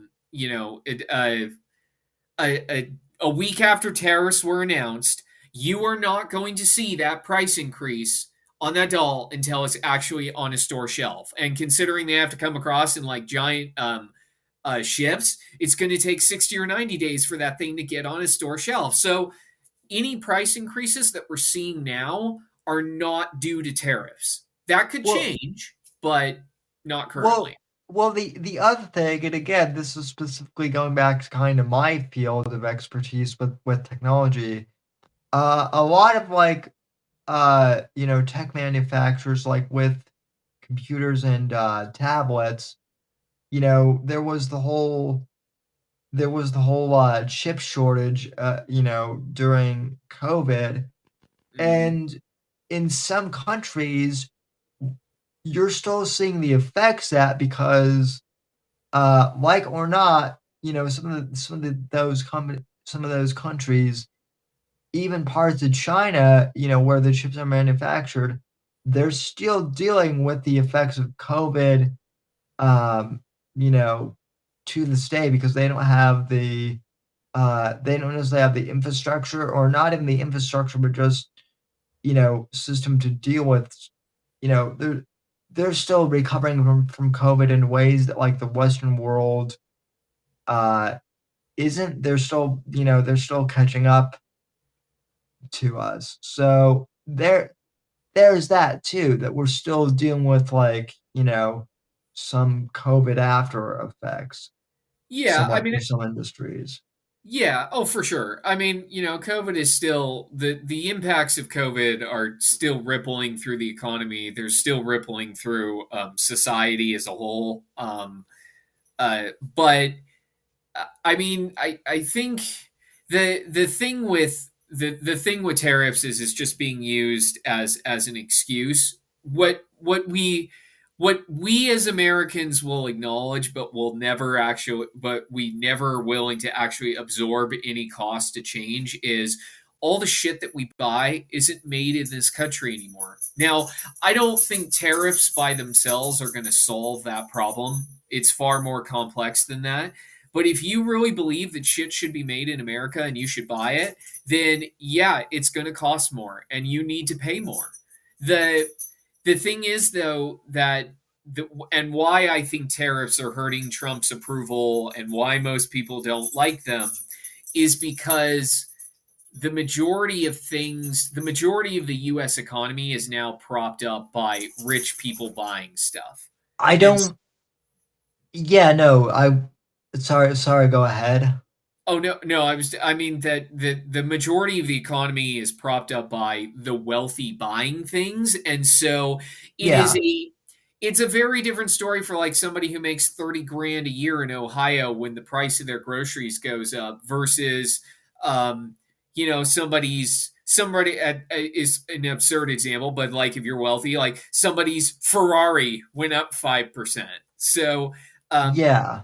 week after tariffs were announced, you are not going to see that price increase on that doll until it's actually on a store shelf. And considering they have to come across in like giant ships, it's going to take 60 or 90 days for that thing to get on a store shelf. So any price increases that we're seeing now are not due to tariffs. That could change, but not currently.
Well, the other thing, and again, this is specifically going back to kind of my field of expertise with technology. A lot of like, tech manufacturers, like with computers and tablets, there was the whole chip shortage, during COVID, and in some countries, you're still seeing the effects of that because, like or not, some of those countries, even parts of China, where the chips are manufactured, they're still dealing with the effects of COVID, to this day, because they don't have they don't necessarily have the infrastructure, or not even the infrastructure, but just, system to deal with, they're still recovering from COVID in ways that like the Western world isn't. They're still catching up to us. So there's that too, that we're still dealing with, like, some COVID after effects.
Yeah, I mean,
for some industries.
yeah, oh, for sure. I mean, COVID is still the impacts of COVID are still rippling through the economy. They're still rippling through society as a whole. But I mean, I think the thing with the thing with tariffs is it's just being used as an excuse. What we as Americans will acknowledge, but we never are willing to actually absorb any cost to change, is all the shit that we buy isn't made in this country anymore. Now, I don't think tariffs by themselves are going to solve that problem. It's far more complex than that. But if you really believe that shit should be made in America and you should buy it, then yeah, it's going to cost more and you need to pay more. The thing is, though, and why I think tariffs are hurting Trump's approval and why most people don't like them, is because the majority of the U.S. economy is now propped up by rich people buying stuff.
I don't. Yeah, no. Sorry. Go ahead.
Oh, no. I mean that the majority of the economy is propped up by the wealthy buying things, and so it's a very different story for like somebody who makes 30 grand a year in Ohio when the price of their groceries goes up versus somebody is an absurd example, but like if you're wealthy, like somebody's Ferrari went up 5%. So
yeah.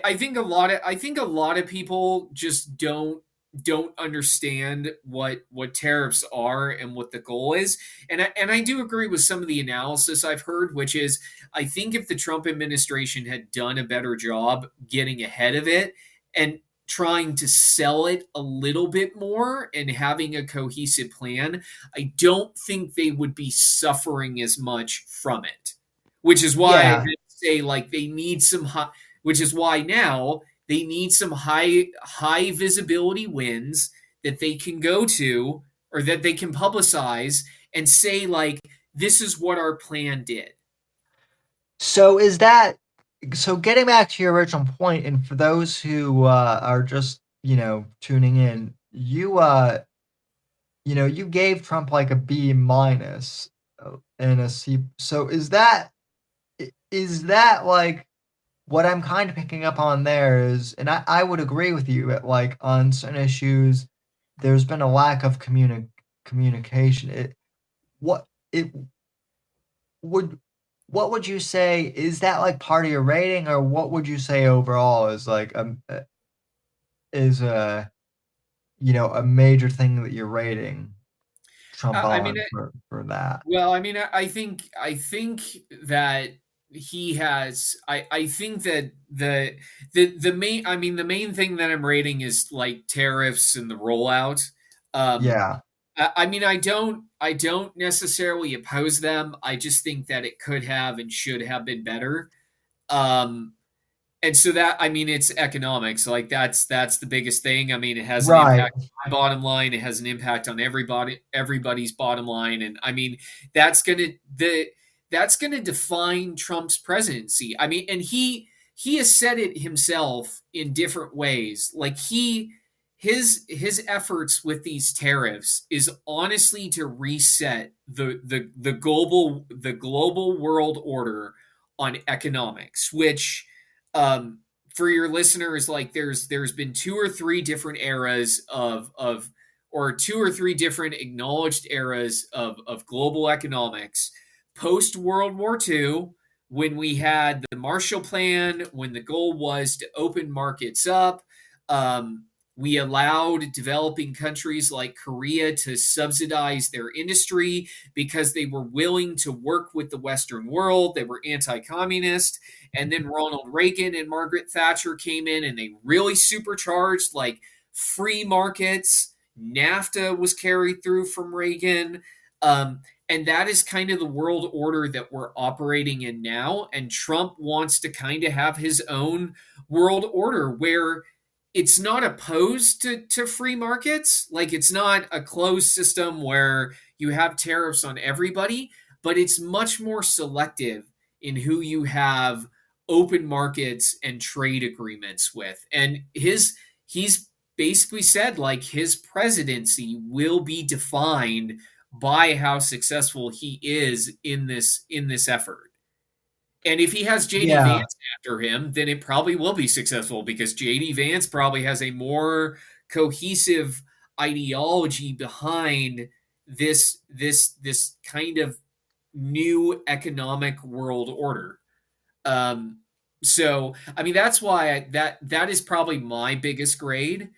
I think a lot of people just don't understand what tariffs are and what the goal is. And I do agree with some of the analysis I've heard, which is I think if the Trump administration had done a better job getting ahead of it and trying to sell it a little bit more and having a cohesive plan, I don't think they would be suffering as much from it. Which is why I say like they need some which is why now they need some high visibility wins that they can go to or that they can publicize and say, like, this is what our plan did.
So getting back to your original point, and for those who are just, tuning in, you gave Trump like a B- and a C. So is that like, what I'm kind of picking up on there is, and I would agree with you, that like on certain issues, there's been a lack of communication. what would you say, is that like part of your rating, or what would you say overall is like is a a major thing that you're rating Trump
I mean,
on for that?
well, I mean, I think that he has. I think that the main. I mean, the main thing that I'm rating is like tariffs and the rollout. Um,
Yeah.
I mean, I don't necessarily oppose them. I just think that it could have and should have been better. Um, and so that, I mean, it's economics. Like that's the biggest thing. I mean, it has an
Right.
impact on my bottom line. It has an impact on everybody's bottom line. And I mean, that's gonna the that's gonna define Trump's presidency. I mean, and he has said it himself in different ways. Like his efforts with these tariffs is honestly to reset the global world order on economics, which um, for your listeners, like there's been two or three different eras of or two or three different acknowledged eras of global economics post World War II, when we had the Marshall Plan, when the goal was to open markets up. Um, we allowed developing countries like Korea to subsidize their industry because they were willing to work with the Western world. They were anti communist. And then Ronald Reagan and Margaret Thatcher came in and they really supercharged like free markets. NAFTA was carried through from Reagan. And that is kind of the world order that we're operating in now. And Trump wants to kind of have his own world order where it's not opposed to free markets. Like it's not a closed system where you have tariffs on everybody, but it's much more selective in who you have open markets and trade agreements with. And he's basically said like his presidency will be defined by how successful he is in this effort. And if he has JD
Yeah.
Vance after him, then it probably will be successful because JD Vance probably has a more cohesive ideology behind this kind of new economic world order. Um, so I mean that's why that is probably my biggest grade.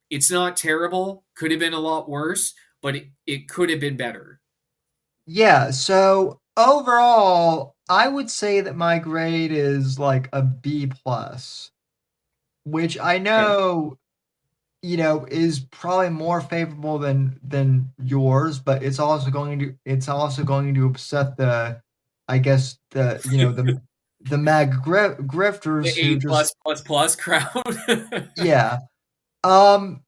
It's not terrible. Could have been a lot worse, but it could have been better.
Yeah, so overall, I would say that my grade is like a B plus, which I
Okay.
know, is probably more favorable than yours, but it's also going to upset I guess the
The
grifters who
A
just
plus plus plus crowd.
yeah. Um,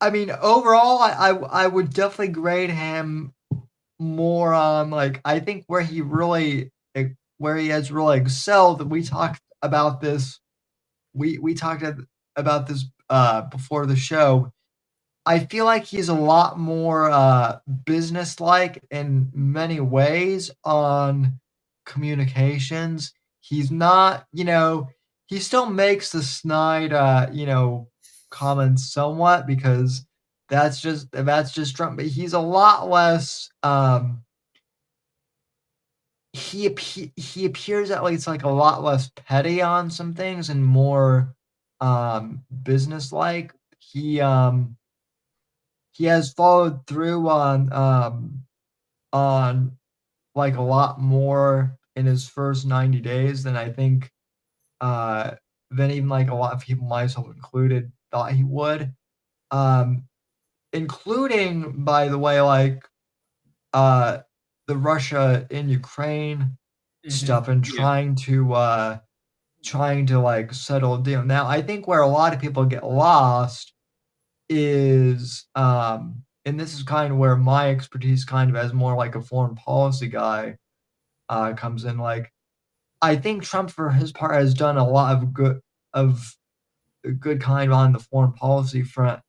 I mean, overall, I would definitely grade him more on like I think where he has really excelled. We talked about this. We talked about this before the show. I feel like he's a lot more business-like in many ways on communications. He's not, he still makes the snide, comments somewhat because that's just Trump. But he's a lot less. He appears at least like a lot less petty on some things and more business-like. He has followed through on like a lot more in his first 90 days than I think than even like a lot of people, myself included, thought he would. Um, Including, by the way, like uh the Russia in Ukraine stuff and
Yeah.
trying to like settle a deal. Now I think where a lot of people get lost is and this is kind of where my expertise kind of as more like a foreign policy guy comes in. Like I think Trump for his part has done a lot of good kind on the foreign policy front.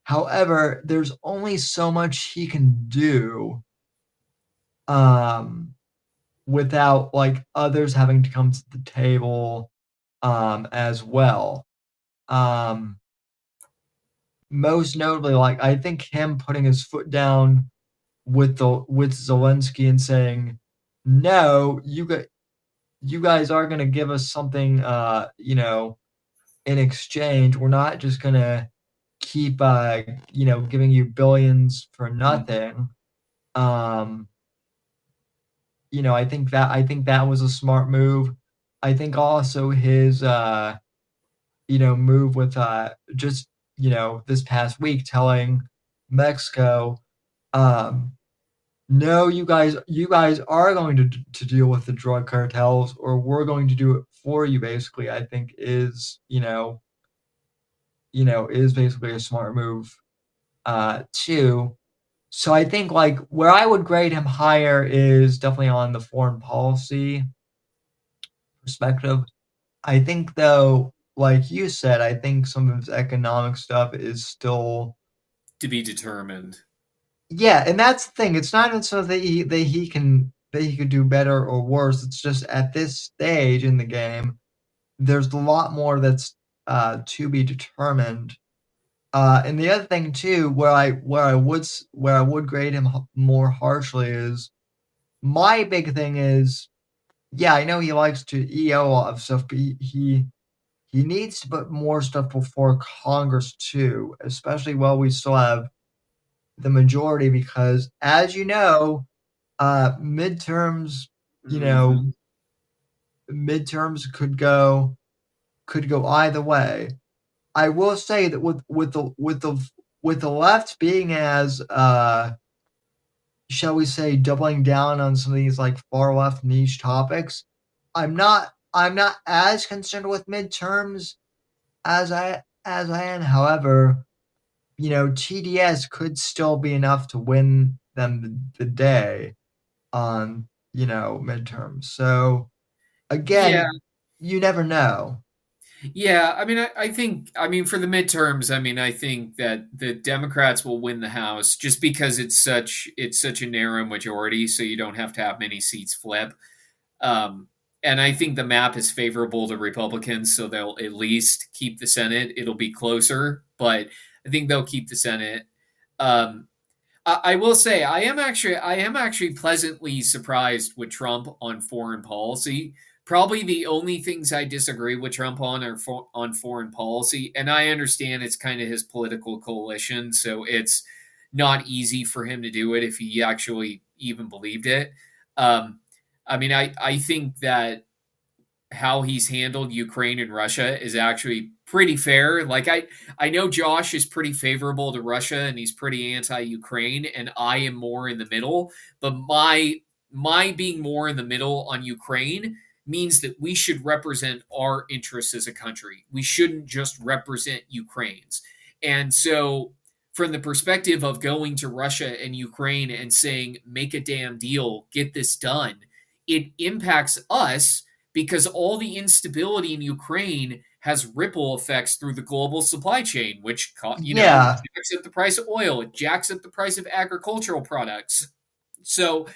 However, there's only so much he can do um without like others having to come to the table as well. Um Most notably, like I think him putting his foot down with Zelensky and saying, no, you guys are going to give us something, in exchange. We're not just going to keep, giving you billions for nothing. I think that was a smart move. I think also his, move with, just, this past week telling Mexico, um, no, you guys are going to deal with the drug cartels, or we're going to do it for you, basically, I think is basically a smart move, too. So I think, like, where I would grade him higher is definitely on the foreign policy perspective. I think, though, like you said, I think some of his economic stuff is still,
To be determined.
yeah, and that's the thing. It's not necessarily that he could do better or worse. It's just at this stage in the game, there's a lot more that's to be determined. And the other thing too, where I would grade him more harshly is, my big thing is, yeah, I know he likes to EO a lot of stuff, but he needs to put more stuff before Congress too, especially while we still have the majority, because, as you know, midterms, you know,
Mhm.
midterms could go either way. I will say that with the left being as, shall we say, doubling down on some of these, like, far left niche topics, I'm not as concerned with midterms as I am. However, TDS could still be enough to win them the day on, midterms. So,
Yeah,
again, you never know.
yeah. I mean, I think, I mean, for the midterms, I mean, I think that the Democrats will win the House just because it's such a narrow majority, so you don't have to have many seats flip. Um, and I think the map is favorable to Republicans, so they'll at least keep the Senate. It'll be closer, but I think they'll keep the Senate. Um, I will say I am actually pleasantly surprised with Trump on foreign policy. Probably the only things I disagree with Trump on are on foreign policy, and I understand it's kind of his political coalition, so it's not easy for him to do it if he actually even believed it. Um, I mean, I think that how he's handled Ukraine and Russia is actually pretty fair. Like I know Josh is pretty favorable to Russia and he's pretty anti-Ukraine, and I am more in the middle. But my being more in the middle on Ukraine means that we should represent our interests as a country. We shouldn't just represent Ukraine's. And so from the perspective of going to Russia and Ukraine and saying, make a damn deal, get this done, it impacts us because all the instability in Ukraine has ripple effects through the global supply chain, which
Yeah,
jacks up the price of oil, it jacks up the price of agricultural products. So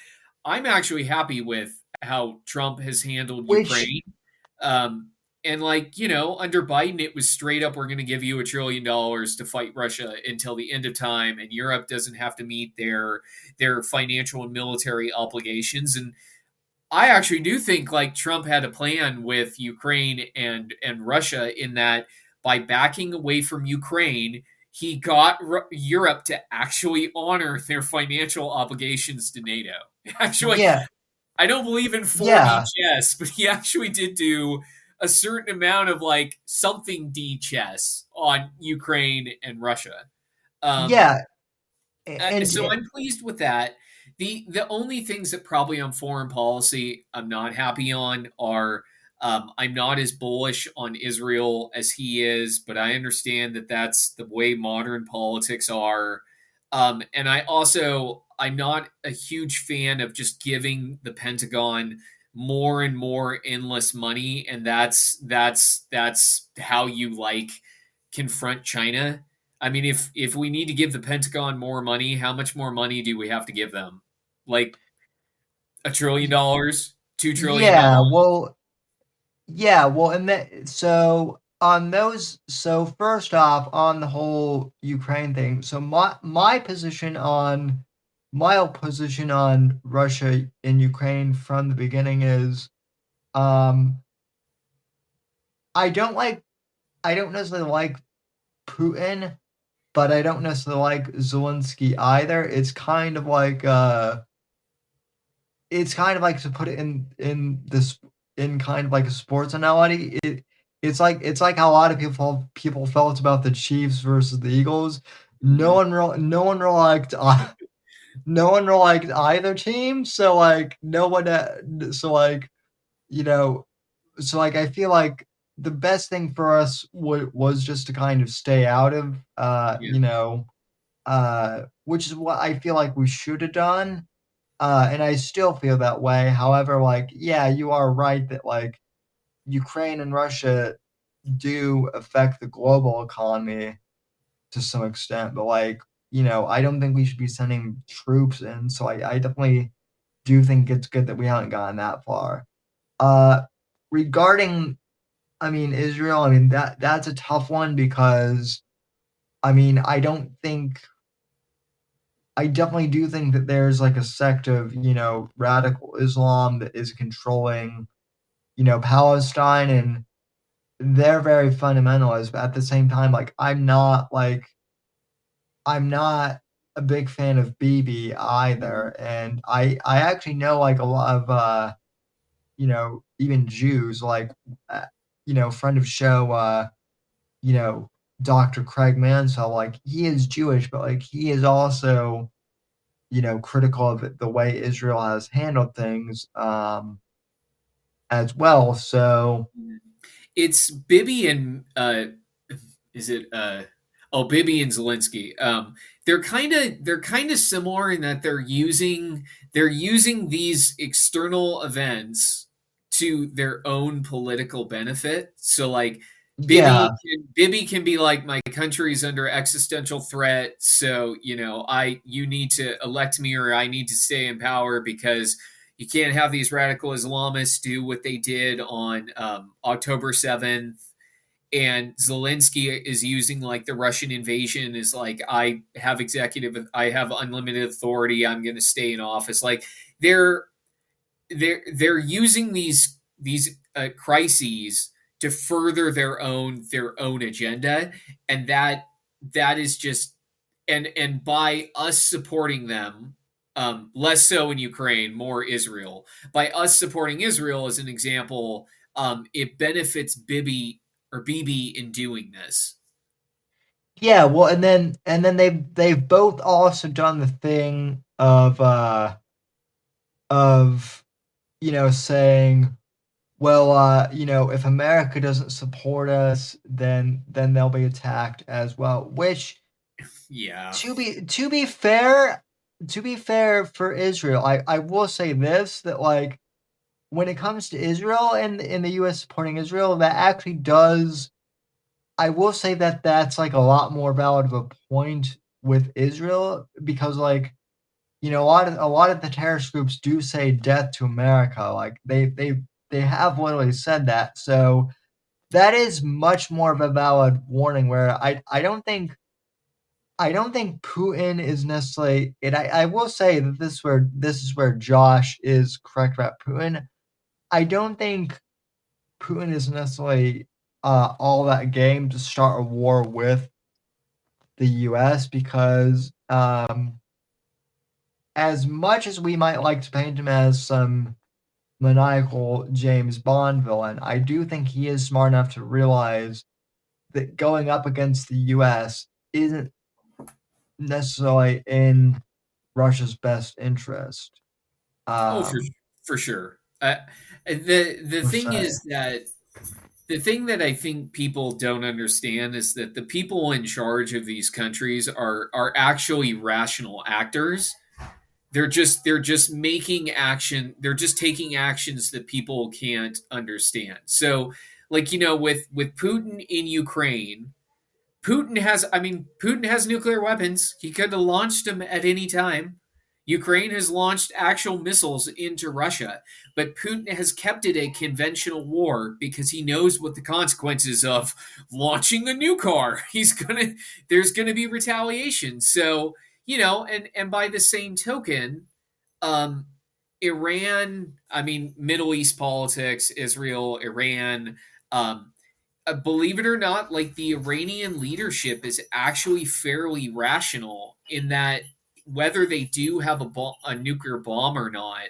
I'm actually happy with how Trump has handled
which
Ukraine. Um, and under Biden, it was straight up, we're going to give you $1 trillion to fight Russia until the end of time, and Europe doesn't have to meet their financial and military obligations. And I actually do think like Trump had a plan with Ukraine and Russia in that by backing away from Ukraine, he got Europe to actually honor their financial obligations to NATO. Actually,
yeah,
I don't believe in 4D
yeah,
chess, but he actually did do a certain amount of like something D chess on Ukraine and Russia. Um,
yeah, and
so I'm pleased with that. The only things that probably on foreign policy I'm not happy on are I'm not as bullish on Israel as he is, but I understand that that's the way modern politics are. And I'm not a huge fan of just giving the Pentagon more and more endless money, and that's how you like confront China. I mean, if we need to give the Pentagon more money, how much more money do we have to give them? Like $1 trillion, $2 trillion?
yeah, well, yeah, well, and that so on those so first off, on the whole Ukraine thing, so my position on my position on Russia and Ukraine from the beginning is, um, I don't like, I don't necessarily like Putin, but I don't necessarily like Zelensky either. It's kind of like, to put it in this, in kind of like a sports analogy. It's like how a lot of people felt about the Chiefs versus the Eagles.
Mhm.
No one really liked no one really liked either team. So like no one so like you know so like I feel like the best thing for us was just to kind of stay out of
Yeah.
which is what I feel like we should have done. And I still feel that way. However, like, yeah, you are right that like Ukraine and Russia do affect the global economy to some extent, but like, I don't think we should be sending troops in. So I definitely do think it's good that we haven't gotten that far. Uh, regarding, Israel, that's a tough one because I don't think I definitely do think that there's like a sect of, radical Islam that is controlling, Palestine, and they're very fundamentalist, but at the same time, like I'm not a big fan of Bibi
Mhm.
either. And I actually know like a lot of even Jews, like uh, friend of show, you know, Dr. Craig Mansell, like he is Jewish, but like he is also critical of the way Israel has handled things, as well. So
It's Bibi and is it Bibi and Zelensky. They're kind of similar in that they're using these external events to their own political benefit. So like
yeah,
Bibi can be like, my country's under existential threat, so you need to elect me, or I need to stay in power because you can't have these radical Islamists do what they did on October 7th. And Zelensky is using like the Russian invasion is like, I have unlimited authority. I'm going to stay in office. Like they're they're using these crises to further their own agenda, and that is just, and by us supporting them, less so in Ukraine, more Israel. By us supporting Israel, as an example, it benefits Bibi in doing this.
yeah. Well, and then they've both also done the thing of saying, well, if America doesn't support us, then they'll be attacked as well. Which,
Yeah.
to be fair for Israel, I will say this, that like when it comes to Israel and in the U.S. supporting Israel, that actually does. I will say that that's like a lot more valid of a point with Israel, because like a lot of the terrorist groups do say death to America. Like they have literally said that. So that is much more of a valid warning. Where I don't think Putin is necessarily it. I will say that this is where Josh is correct about Putin. I don't think Putin is necessarily all that game to start a war with the U.S. because, as much as we might like to paint him as some maniacal James Bond villain, I do think he is smart enough to realize that going up against the U.S. isn't necessarily in Russia's best interest.
Oh,
Um,
for sure. The
per
thing
se.
is that the thing that I think people don't understand is that the people in charge of these countries are actually rational actors. They're just making action. They're just taking actions that people can't understand. So, like, with Putin in Ukraine, Putin has nuclear weapons. He could have launched them at any time. Ukraine has launched actual missiles into Russia, but Putin has kept it a conventional war because he knows what the consequences of launching a nuke are. There's gonna be retaliation. So, and by the same token, um, Iran, I mean, Middle East politics, Israel, Iran, um, believe it or not, like the Iranian leadership is actually fairly rational in that whether they do have a nuclear bomb or not,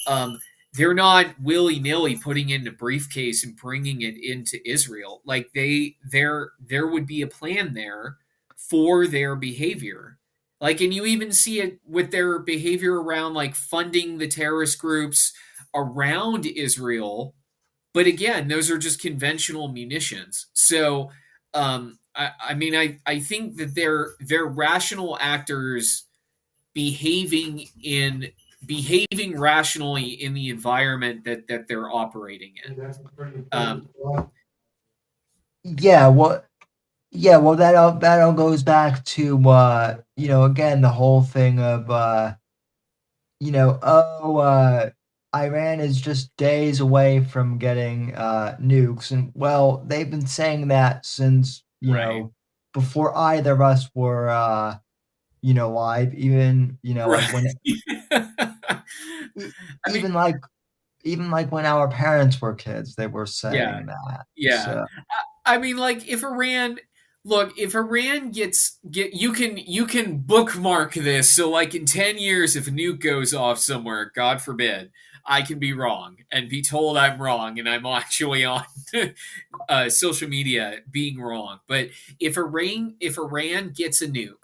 um, they're not willy nilly putting it in a briefcase and bringing it into Israel. Like there would be a plan there for their behavior. Like, and you even see it with their behavior around like funding the terrorist groups around Israel, but again, those are just conventional munitions. So, I mean, I think that they're rational actors behaving in behaving rationally in the environment that they're operating in.
Yeah, well, that all goes back to again, the whole thing of Iran is just days away from getting nukes, and well, they've been saying that since
Right.
before either of us were live, even like
Right.
when
I mean,
even like when our parents were kids, they were
yeah,
saying that.
yeah.
So
I mean, like if Iran you can bookmark this. So like in 10 years, if a nuke goes off somewhere, God forbid, I can be wrong and be told I'm wrong, and I'm actually on social media being wrong. But if Iran gets a nuke,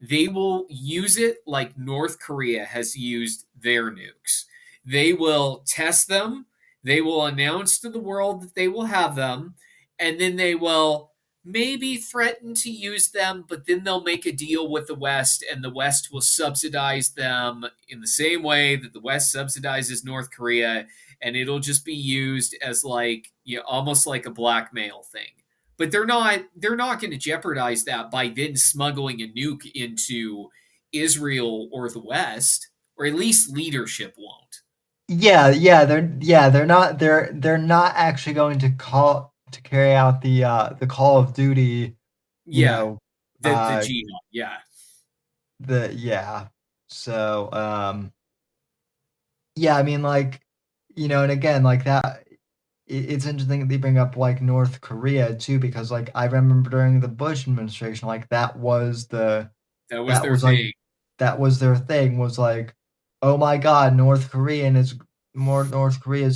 they will use it like North Korea has used their nukes. They will test them, they will announce to the world that they will have them, and then they will maybe threaten to use them, but then they'll make a deal with the West, and the West will subsidize them in the same way that the West subsidizes North Korea, and it'll just be used as like, almost like a blackmail thing. But they're not going to jeopardize that by then smuggling a nuke into Israel or the West, or at least leadership won't.
they're not actually going to carry out the Call of Duty, you
Yeah,
know,
the jihad. Yeah,
the yeah. So I mean, like, and again, like that, it's interesting that they bring up like North Korea too, because like I remember during the Bush administration, like
that was
that
their
was like
thing.
that was their thing, was like, oh my God, North Korea is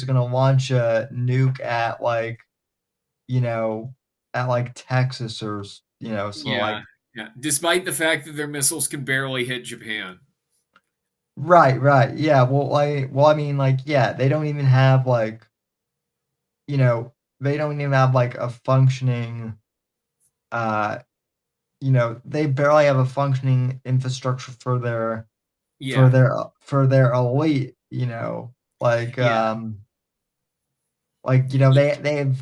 gonna launch a nuke at like you know Texas, or so
Yeah,
like,
yeah. Despite the fact that their missiles can barely hit Japan.
right, yeah. I mean, like, yeah, they don't even have like you know they don't even have like a functioning uh they barely have a functioning infrastructure for their
Yeah,
elite, like
yeah.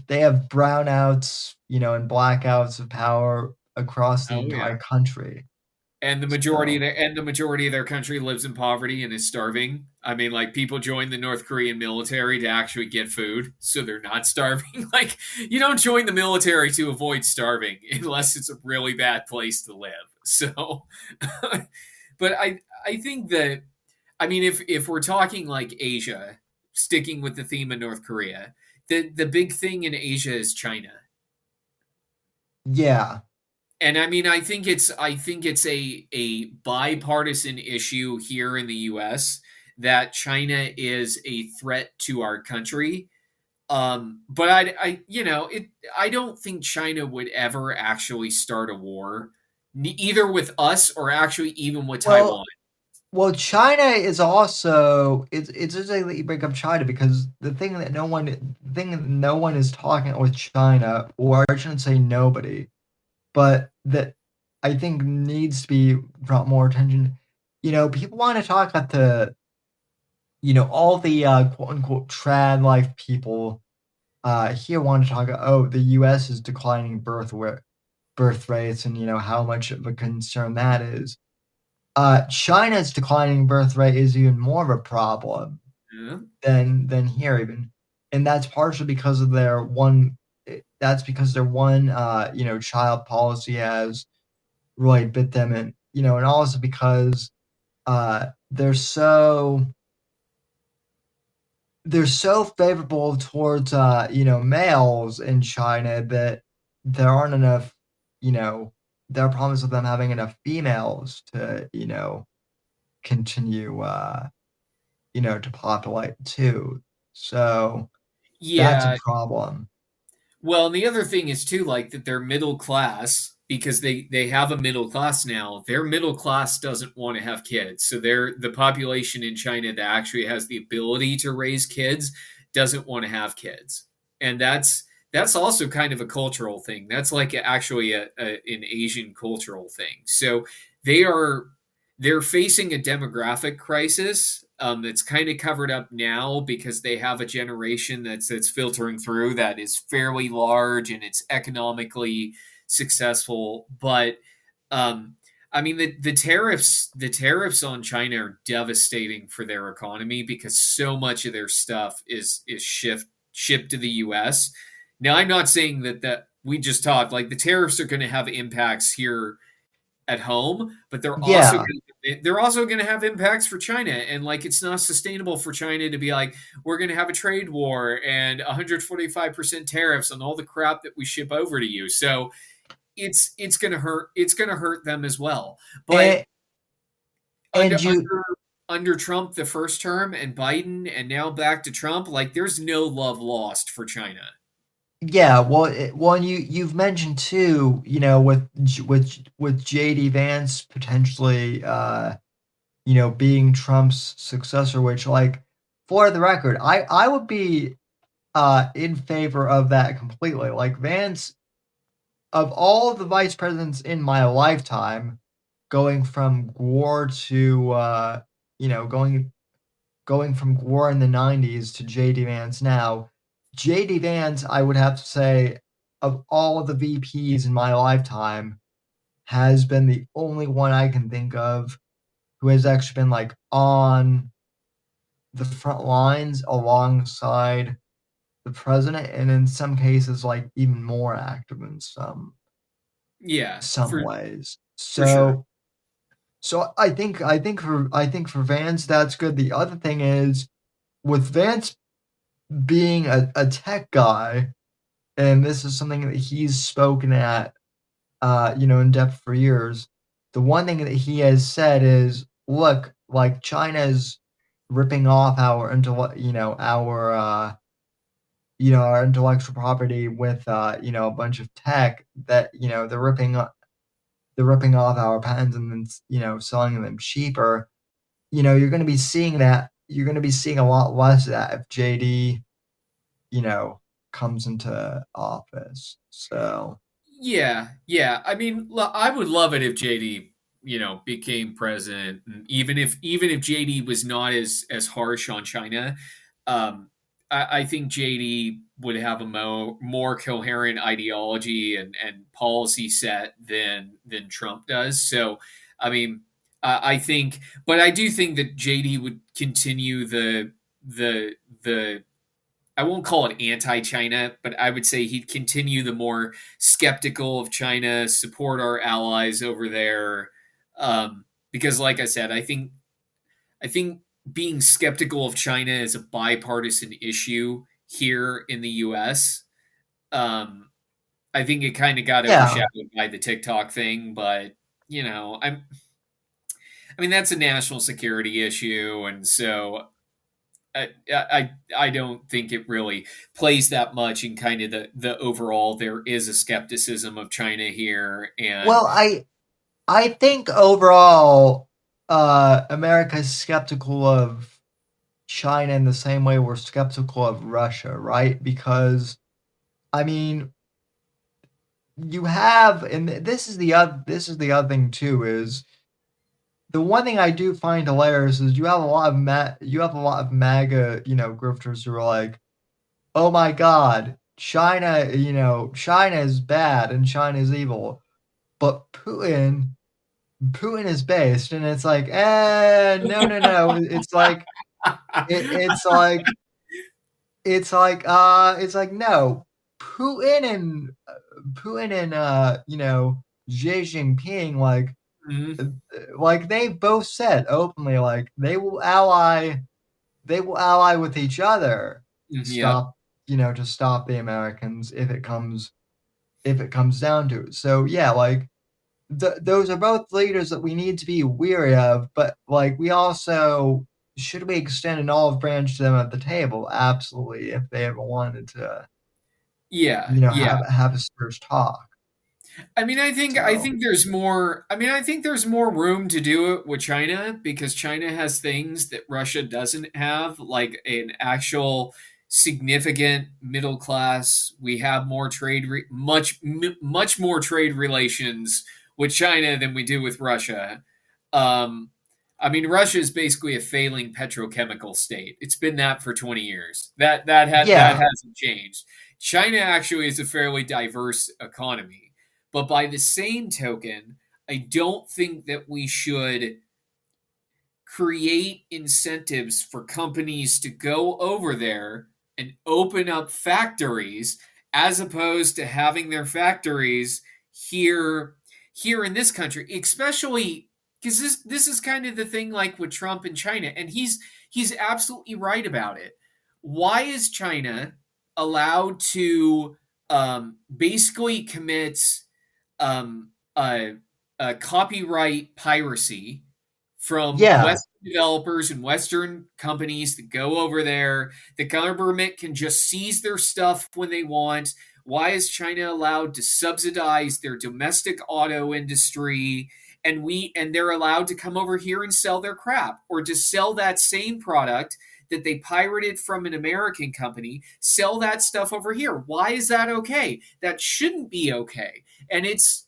they have brownouts, and blackouts of power across the
Oh
entire
yeah.
country.
And
So
the majority of their country lives in poverty and is starving. I mean, like people join the North Korean military to actually get food, so they're not starving. Like you don't join the military to avoid starving unless it's a really bad place to live. So, but I think that, I mean, if we're talking like Asia, sticking with the theme of North Korea, the big thing in Asia is China.
yeah,
And I mean, I think it's a bipartisan issue here in the U.S. that China is a threat to our country. But I don't think China would ever actually start a war, either with us or actually even with
well,
Taiwan.
China is also, it's interesting that you bring up China, because the thing that no one is talking with China, or I shouldn't say nobody, but that I think needs to be brought more attention. People want to talk about all the quote unquote trad life people here want to talk about, oh, the US is declining birth rates, and how much of a concern that is. China's declining birth rate is even more of a problem
Yeah.
than here even, and that's partially because of their one. That's because their one child policy has really bit them and also because they're so favorable towards males in China that there aren't enough, there are problems with them having enough females to continue to populate too. So that's a
Yeah.
problem.
Well, and the other thing is too, like that they're middle class because they have a middle class now. Their middle class doesn't want to have kids, so the population in China that actually has the ability to raise kids doesn't want to have kids, and that's also kind of a cultural thing. That's like actually an Asian cultural thing. So they are they're facing a demographic crisis that's kind of covered up now because they have a generation that's filtering through that is fairly large and it's economically successful. But I mean the tariffs on China are devastating for their economy because so much of their stuff is shipped to the U.S. Now I'm not saying that we just talked like the tariffs are going to have impacts here at home, but
Yeah.
they're also going to have impacts for China. And like, it's not sustainable for China to be like, we're going to have a trade war and 145% tariffs on all the crap that we ship over to you. So it's going to hurt. It's going to hurt them as well. But
And,
under
and you,
under Trump the first term and Biden and now back to Trump, like there's no love lost for China.
yeah, well, you've mentioned too, with JD Vance potentially, being Trump's successor, which, like, for the record, I would be in favor of that completely. Like, Vance, of all the vice presidents in my lifetime, going from Gore to going from Gore in the 90s to JD Vance now, JD Vance, I would have to say, of all of the VPs in my lifetime, has been the only one I can think of who has actually been like on the front lines alongside the president, and in some cases, like even more active in
Yeah,
some ways.
for sure.
So I think for Vance that's good. The other thing is with Vance being a tech guy, and this is something that he's spoken at in depth for years. The one thing that he has said is, look, like China's ripping off our our intellectual property with a bunch of tech that they're ripping off our patents and then selling them cheaper. You're going to be seeing that. You're going to be seeing a lot less of that if JD comes into office. So
Yeah, yeah. I mean, I would love it if JD, became president, and even if JD was not as harsh on China, I think JD would have a more coherent ideology and policy set than Trump does. So, I mean, I think, but I do think that JD would continue the I won't call it anti-China, but I would say he'd continue the more skeptical of China, support our allies over there, because, like I said, I think being skeptical of China is a bipartisan issue here in the U.S. Um, I think it kind of got
yeah.
overshadowed by the TikTok thing, but I mean that's a national security issue, and so I don't think it really plays that much in kind of the overall. There is a skepticism of China here, and
Well, I think overall, America's skeptical of China in the same way we're skeptical of Russia, right? Because I mean, you have, and this is the other thing too, is the one thing I do find hilarious is you have a lot of MAGA, grifters who are like, oh my God, China is bad and China is evil, but Putin is based, and it's like, no, no, no. It's like, it's like, it's like, no, Putin and Xi Jinping, like,
Mhm.
like they both said openly, like they will ally with each other to
Yep.
stop, to stop the Americans if it comes down to it. So yeah, like those are both leaders that we need to be weary of, but like we also should we extend an olive branch to them at the table? Absolutely, if they ever wanted to,
Yeah. Yeah.
have a serious talk.
I mean, I
So
think there's more. I mean, I think there's more room to do it with China because China has things that Russia doesn't have, like an actual significant middle class. We have more much more trade relations with China than we do with Russia. Um, I mean, Russia is basically a failing petrochemical state. It's been that for 20 years. That
yeah,
hasn't changed. China actually is a fairly diverse economy. But by the same token, I don't think that we should create incentives for companies to go over there and open up factories as opposed to having their factories here in this country, especially because this is kind of the thing like with Trump and China, and he's absolutely right about it. Why is China allowed to basically commit um, uh, copyright piracy from
yeah,
Western developers and Western companies that go over there? The government can just seize their stuff when they want. Why is China allowed to subsidize their domestic auto industry? And they're allowed to come over here and sell their crap or to sell that same product that they pirated from an American company, sell that stuff over here. Why is that okay? That shouldn't be okay. And it's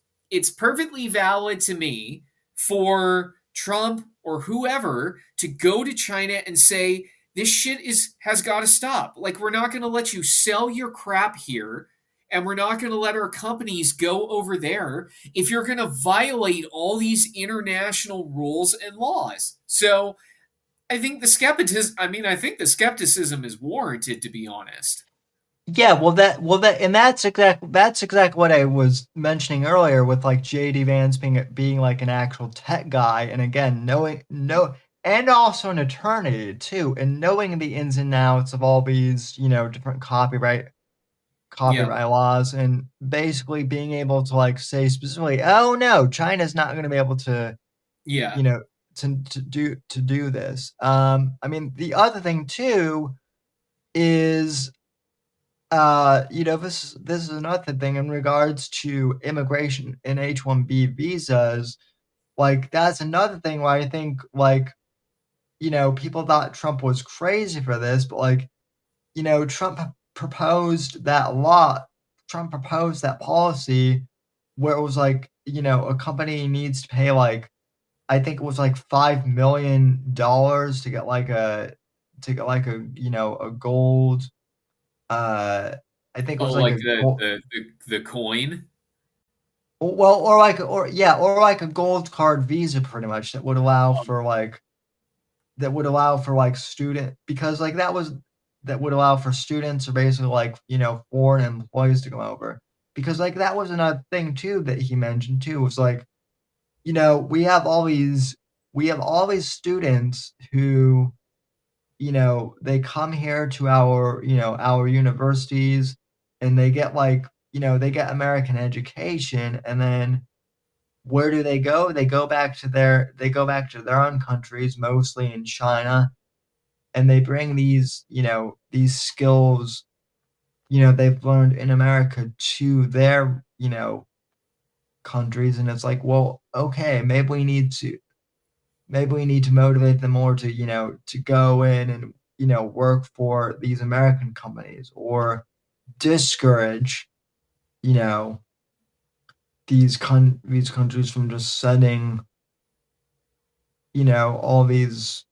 perfectly valid to me for Trump or whoever to go to China and say this shit has got to stop. Like we're not going to let you sell your crap here, and we're not going to let our companies go over there if you're going to violate all these international rules and laws. So I think the skepticism is warranted, to be honest.
yeah. And that's exactly what I was mentioning earlier with like JD Vance being like an actual tech guy, and again and also an attorney too, and knowing the ins and outs of all these different
Yeah.
copyright laws, and basically being able to like say specifically, oh no, China's not going to be able to
Yeah.
you know to do this. I mean, the other thing too is this is another thing in regards to immigration and H-1B visas. Like that's another thing where I think like people thought Trump was crazy for this, but like Trump proposed that law. Trump proposed that policy where it was like a company needs to pay like I think it was like $5 million to get like a gold. I think it
Oh,
was like
like
a gold.
the coin.
Well, or like a gold card visa, pretty much that would allow for like student, because like that would allow for students or basically like foreign employees to come over, because like that was another thing too that he mentioned too, was like we have all these students who they come here to our universities, and they get American education, and then where do they go? They go back to their own countries, mostly in China, and they bring these skills they've learned in America to their countries, and it's like, well, okay, maybe we need to motivate them more to go in and work for these American companies, or discourage you know these countries from just sending all these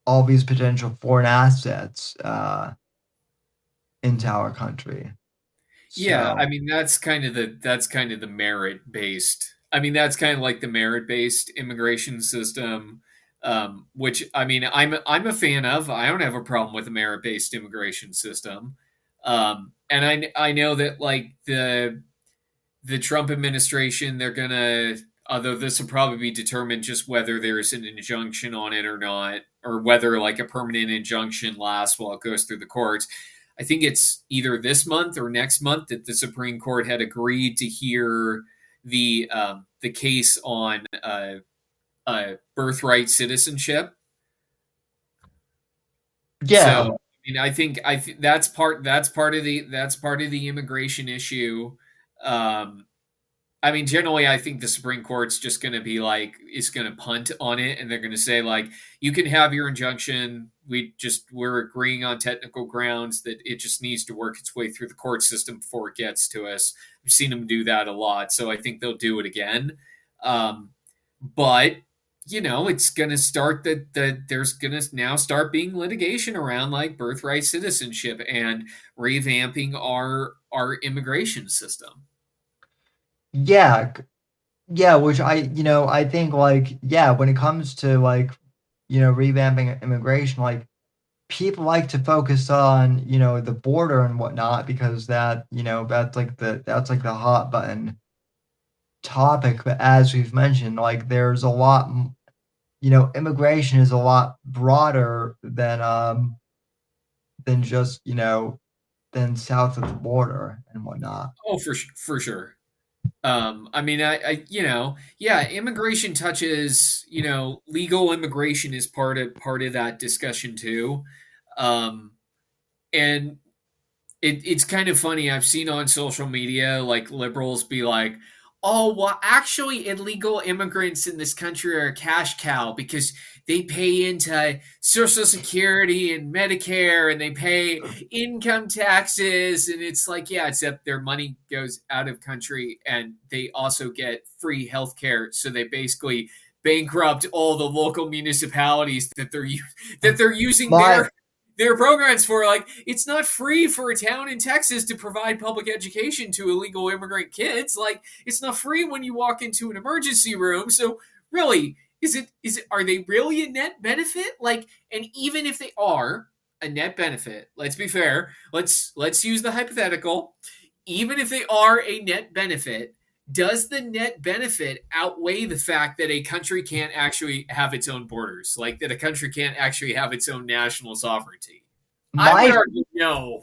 potential foreign assets into our country.
Yeah, I
So
mean that's kind of the merit based. I mean that's kind of like the merit based immigration system, which I mean I'm a fan of. I don't have a problem with a merit based immigration system, and I know that like the Trump administration they're gonna although this will probably be determined just whether there's an injunction on it or not, or whether like a permanent injunction lasts while it goes through the courts. I think it's either this month or next month that the Supreme Court had agreed to hear the case on birthright citizenship.
Yeah.
So I think that's part of the immigration issue. Generally, I think the Supreme Court's just going to be like, is going to punt on it, and they're going to say like, you can have your injunction. We're agreeing on technical grounds that it just needs to work its way through the court system before it gets to us. We've seen them do that a lot, so I think they'll do it again. But it's going to start that there's going to now start being litigation around like birthright citizenship and revamping our immigration system.
Yeah. Yeah, which I think like, yeah, when it comes to like, revamping immigration, like people like to focus on, the border and whatnot, because that, that's like the hot button topic. But as we've mentioned, like there's a lot, immigration is a lot broader than just, than south of the border and whatnot.
Oh, for sure. Immigration touches, legal immigration is part of that discussion too. And it's kind of funny. I've seen on social media, like liberals be like, oh, well, actually illegal immigrants in this country are a cash cow because they pay into Social Security and Medicare and they pay income taxes. And it's like, yeah, except their money goes out of country and they also get free health care. So they basically bankrupt all the local municipalities that they're using their programs for. Like, it's not free for a town in Texas to provide public education to illegal immigrant kids. Like, it's not free when you walk into an emergency room. So really, are they really a net benefit? Like, and even if they are a net benefit, let's be fair. Let's use the hypothetical. Even if they are a net benefit, does the net benefit outweigh the fact that a country can't actually have its own borders? Like that a country can't actually have its own national sovereignty? I would argue no.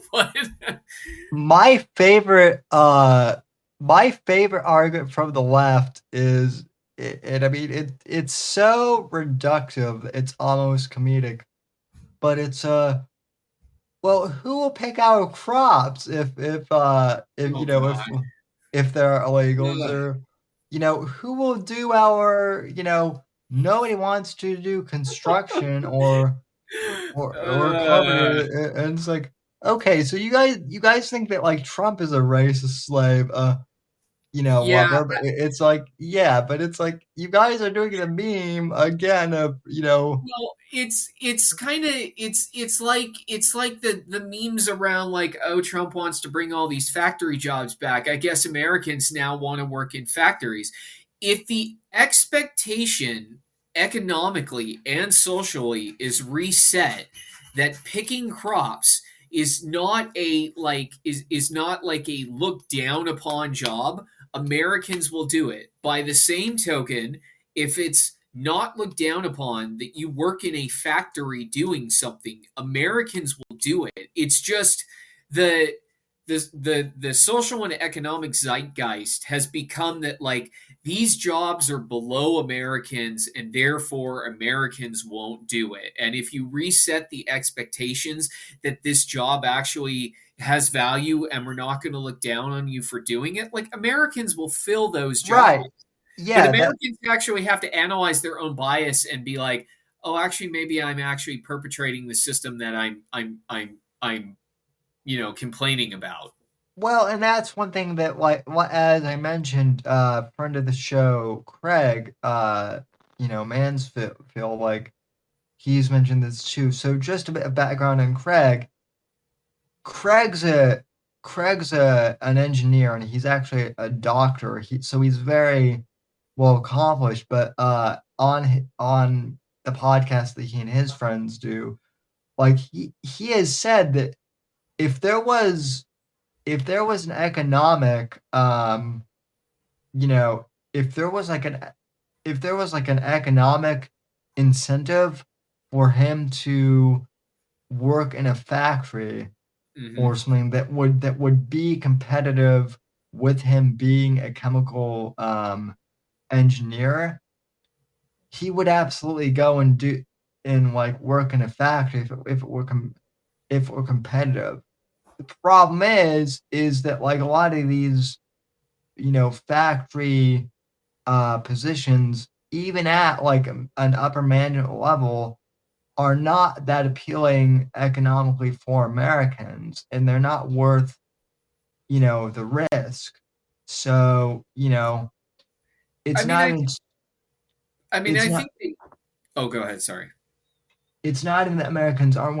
My favorite argument from the left is, it's so reductive, it's almost comedic, but it's well, who will pick our crops if they're illegals, or who will do our, nobody wants to do construction or cover it, and it's like, okay, so you guys think that like Trump is a racist slave,
Yeah.
it's like, yeah, but it's like you guys are doing the meme again of,
Well, it's kind of it's like the memes around like, oh, Trump wants to bring all these factory jobs back. I guess Americans now want to work in factories. If the expectation economically and socially is reset that picking crops is not a look down upon job, Americans will do it. By the same token, if it's not looked down upon that you work in a factory doing something, Americans will do it. It's just the social and economic zeitgeist has become that like these jobs are below Americans and therefore Americans won't do it. And if you reset the expectations that this job actually has value and we're not going to look down on you for doing it, like Americans will fill those jobs.
right. Yeah,
But Americans actually have to analyze their own bias and be like, oh, actually, maybe I'm actually perpetrating the system that I'm complaining about.
well, and that's one thing that, like, as I mentioned, friend of the show, Craig, Mansfield, like, he's mentioned this too. So just a bit of background on Craig. Craig's an engineer, and he's actually a doctor. So he's very well accomplished. But on the podcast that he and his friends do, like he has said that if there was an economic, if there was like if there was like an economic incentive for him to work in a factory or something that would be competitive with him being a chemical engineer, he would absolutely go and like work in a factory if it were competitive. The problem is that like a lot of these, factory positions, even at like an upper management level, are not that appealing economically for Americans, and they're not worth, the risk. So,
I
it's
mean,
not
I
even
I mean,
it's
I
not
think. Oh, go ahead. Sorry.
it's not even that Americans aren't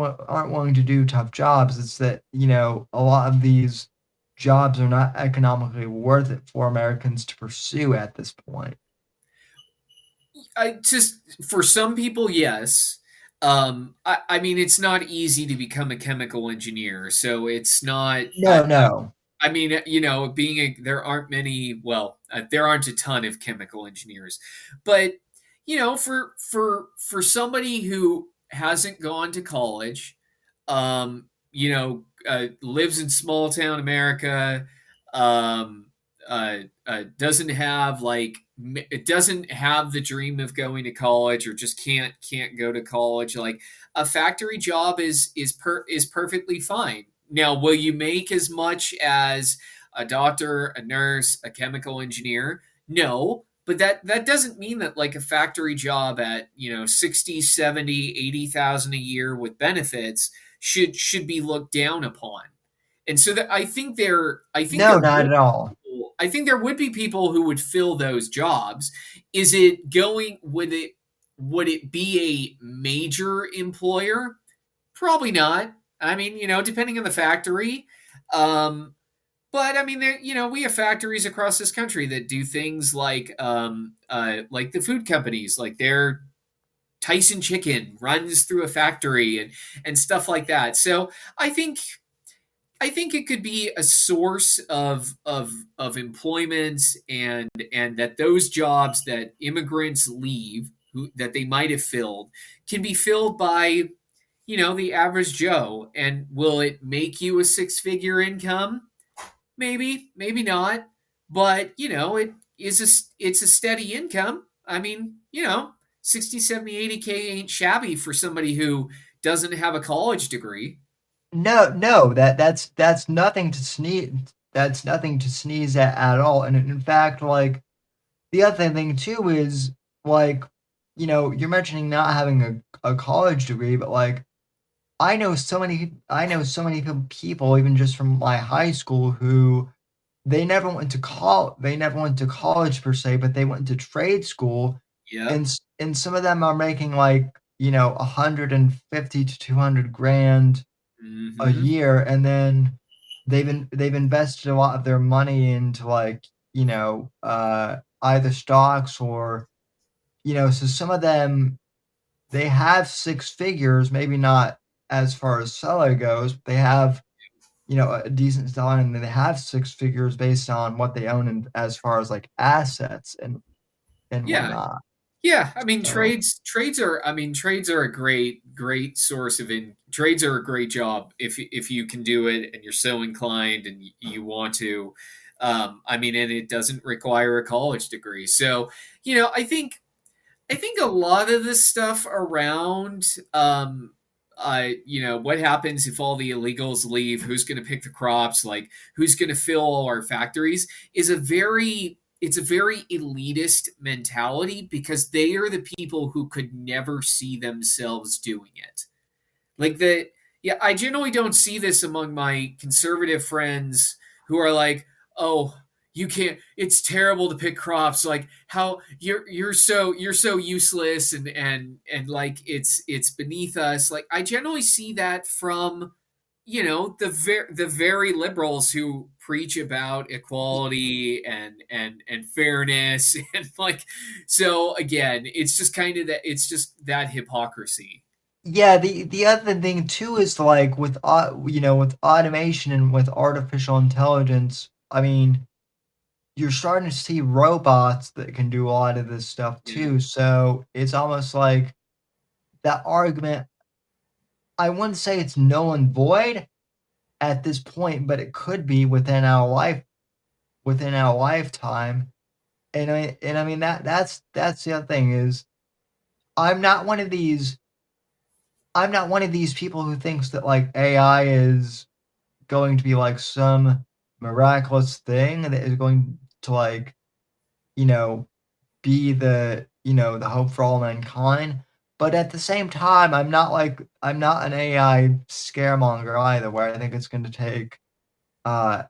willing to do tough jobs. It's that, a lot of these jobs are not economically worth it for Americans to pursue at this point.
I just for some people, yes. I mean, it's not easy to become a chemical engineer, so it's not.
No, no.
I mean, there aren't many. Well, there aren't a ton of chemical engineers, but for somebody who hasn't gone to college, lives in small town America, um, doesn't have it doesn't have the dream of going to college, or just can't go to college. Like, a factory job is perfectly fine. Now, will you make as much as a doctor, a nurse, a chemical engineer? No, but that doesn't mean that like a factory job at 60, 70, 80,000 a year with benefits should be looked down upon. And so that I think
No,
there
not
would
at all.
I think there would be people who would fill those jobs. Is it going would it be a major employer? Probably not. I mean, depending on the factory. But I mean, we have factories across this country that do things like the food companies, like their Tyson chicken runs through a factory and stuff like that. So I think it could be a source of employment, and that those jobs that immigrants leave, that they might have filled, can be filled by the average Joe. And will it make you a six-figure income? Maybe, maybe not. But it's a steady income. I mean, 60, 70, 80K ain't shabby for somebody who doesn't have a college degree.
No, no, that's nothing to sneeze. That's nothing to sneeze at all. And in fact, like the other thing too is like, you're mentioning not having a college degree, but like I know so many people, even just from my high school, who they never went to college per se, but they went to trade school,
Yep.
and some of them are making like 150 to 200 grand a
Hmm.
year, and then they've invested a lot of their money into like either stocks or so some of them, they have six figures, maybe not as far as salary goes, but they have a decent salary, and they have six figures based on what they own and as far as like assets and
Yeah.
whatnot.
Yeah. I mean,
So
trades are a great source trades are a great job if you can do it and you're so inclined and you want to. I mean, and it doesn't require a college degree. So, I think a lot of this stuff around, what happens if all the illegals leave? Who's going to pick the crops? Like, who's going to fill all our factories? It's a very elitist mentality, because they are the people who could never see themselves doing it. Yeah, I generally don't see this among my conservative friends who are like, "Oh, you can't. It's terrible to pick crops. Like, how you're so useless, and like it's beneath us." Like, I generally see that from the very liberals who preach about equality and fairness, and like, so again, it's just that hypocrisy.
yeah, the other thing too is like with automation and with artificial intelligence. I mean, you're starting to see robots that can do a lot of this stuff too. So it's almost like that argument. I wouldn't say it's null and void at this point, but it could be within our lifetime. And I mean that's the other thing is I'm not one of these people who thinks that like AI is going to be like some miraculous thing that is going to like, be the hope for all mankind. But at the same time, I'm not an AI scaremonger either, where I think it's going to take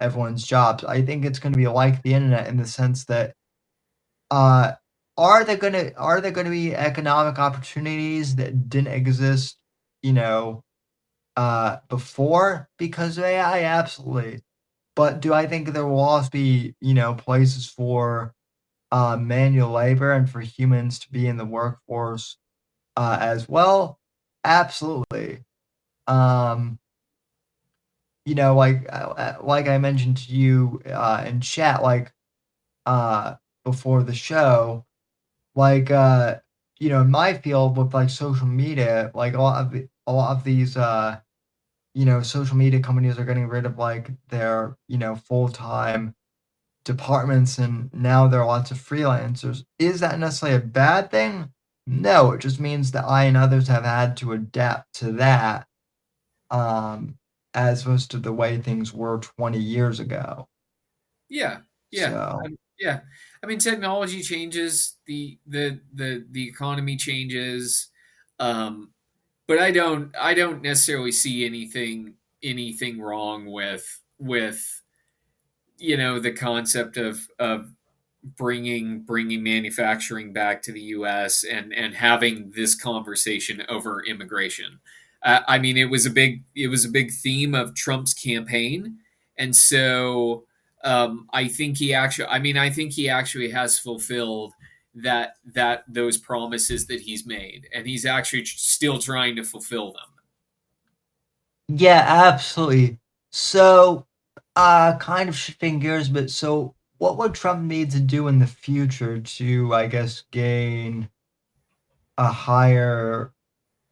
everyone's jobs. I think it's going to be like the internet in the sense that uh, are there gonna be economic opportunities that didn't exist, before because of AI? Absolutely. But do I think there will also be, places for manual labor and for humans to be in the workforce as well? Absolutely. Um, like I mentioned to you in chat, like before the show, like in my field with like social media, like a lot of these social media companies are getting rid of like their full-time departments, and now there are lots of freelancers. Is that necessarily a bad thing? No, it just means that I and others have had to adapt to that, as opposed to the way things were 20 years ago.
Yeah, yeah,
So
yeah. I mean, technology changes, the economy changes, but I don't necessarily see anything wrong with the concept of bringing manufacturing back to the U.S. and having this conversation over immigration. I mean, it was a big theme of Trump's campaign, and so I think he actually has fulfilled that those promises that he's made, and he's actually still trying to fulfill them.
yeah, absolutely. So kind of shifting gears, but so what would Trump need to do in the future to, I guess, gain a higher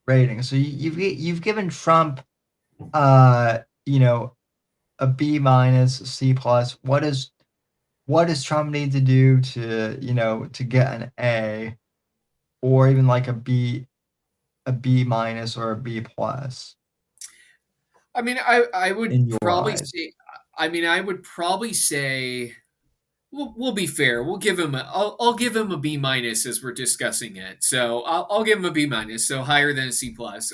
rating? So you've given Trump, uh, you know, a B minus, C plus. What does Trump need to do to, to get an A, or even like a B minus or a B plus
I mean, I
in
would
your
probably
eyes?
say, we'll be fair. I'll give him a B minus as we're discussing it. So I'll give him a B minus, so higher than a C plus.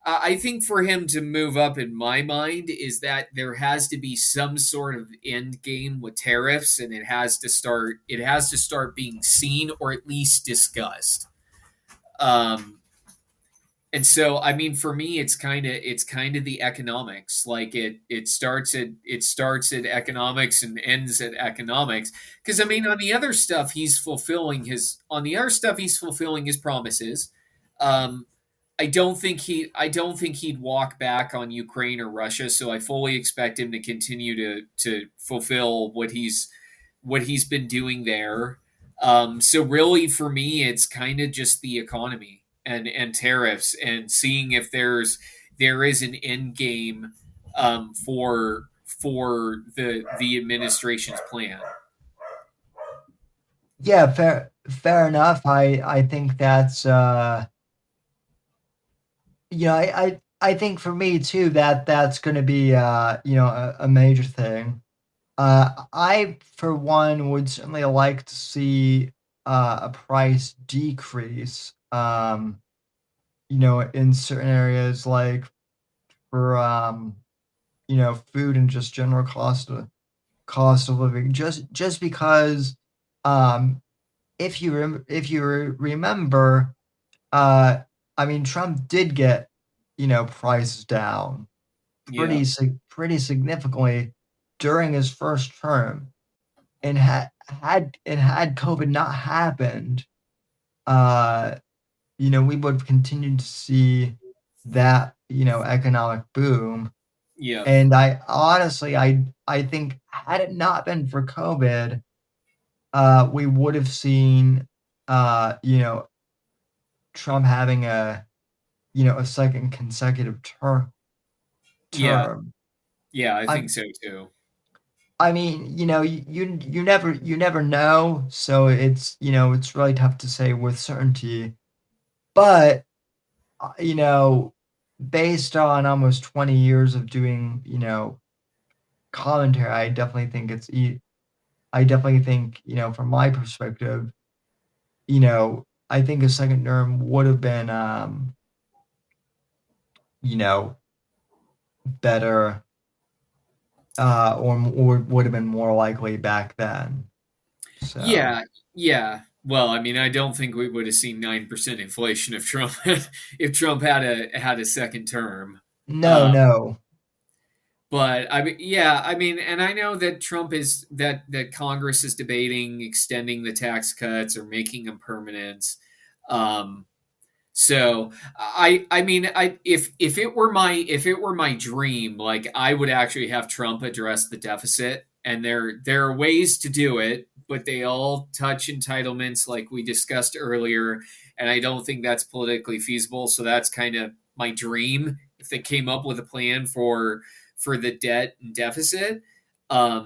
I think for him to move up in my mind is that there has to be some sort of end game with tariffs, and it has to start being seen or at least discussed. Um, and so I mean for me it's kind of the economics, like it starts at economics and ends at economics, because I mean on the other stuff he's fulfilling his promises. um I don't think he'd walk back on Ukraine or Russia, so I fully expect him to continue to fulfill what he's been doing there. So really, for me, it's kind of just the economy and tariffs, and seeing if there is an end game for the administration's plan.
Yeah, fair enough. I think that's I think for me too that that's going to be a major thing. I for one would certainly like to see a price decrease. In certain areas like for food and just general cost of living. Just because um if you remember, uh, I mean, Trump did get, prices down
Yeah,
pretty significantly during his first term, and had COVID not happened, uh, we would have continued to see that, economic boom.
Yeah.
And I honestly, I think had it not been for COVID, we would have seen, Trump having a second consecutive
Yeah.
term.
Yeah, I
I
think so too.
I mean, you never know, so it's really tough to say with certainty. But uh, you know, based on almost 20 years of doing, commentary, I definitely think, from my perspective, I think a second term would have been, you know, better, or would have been more likely back then. So,
Yeah, yeah. Well, I mean, I don't think we would have seen 9% inflation if Trump if Trump had a second term.
no,
Um,
no.
but I mean, yeah, I mean, and I know that Trump is that Congress is debating extending the tax cuts or making them permanent. Um, So I mean if it were my dream, like I would actually have Trump address the deficit, and there are ways to do it, but they all touch entitlements like we discussed earlier, and I don't think that's politically feasible. So that's kind of my dream if they came up with a plan for the debt and deficit. I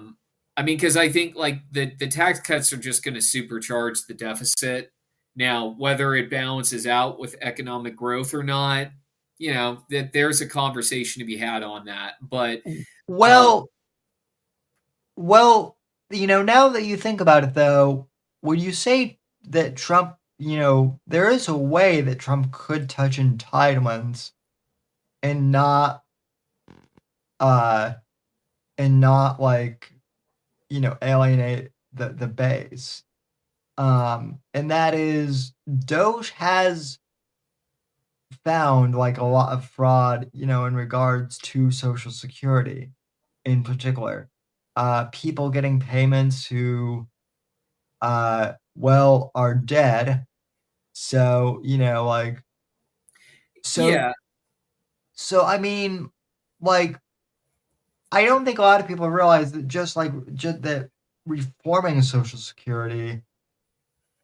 mean, because I think like the tax cuts are just going to supercharge the deficit. Now, whether it balances out with economic growth or not, that there's a conversation to be had on that. But um,
Well, well, now that you think about it, though, would you say that Trump, there is a way that Trump could touch entitlements and not, uh, like, alienate the base. And that is Doge has found like a lot of fraud, in regards to Social Security in particular. People getting payments who, are dead. So, so,
yeah,
so I mean, like, I don't think a lot of people realize that just that reforming Social Security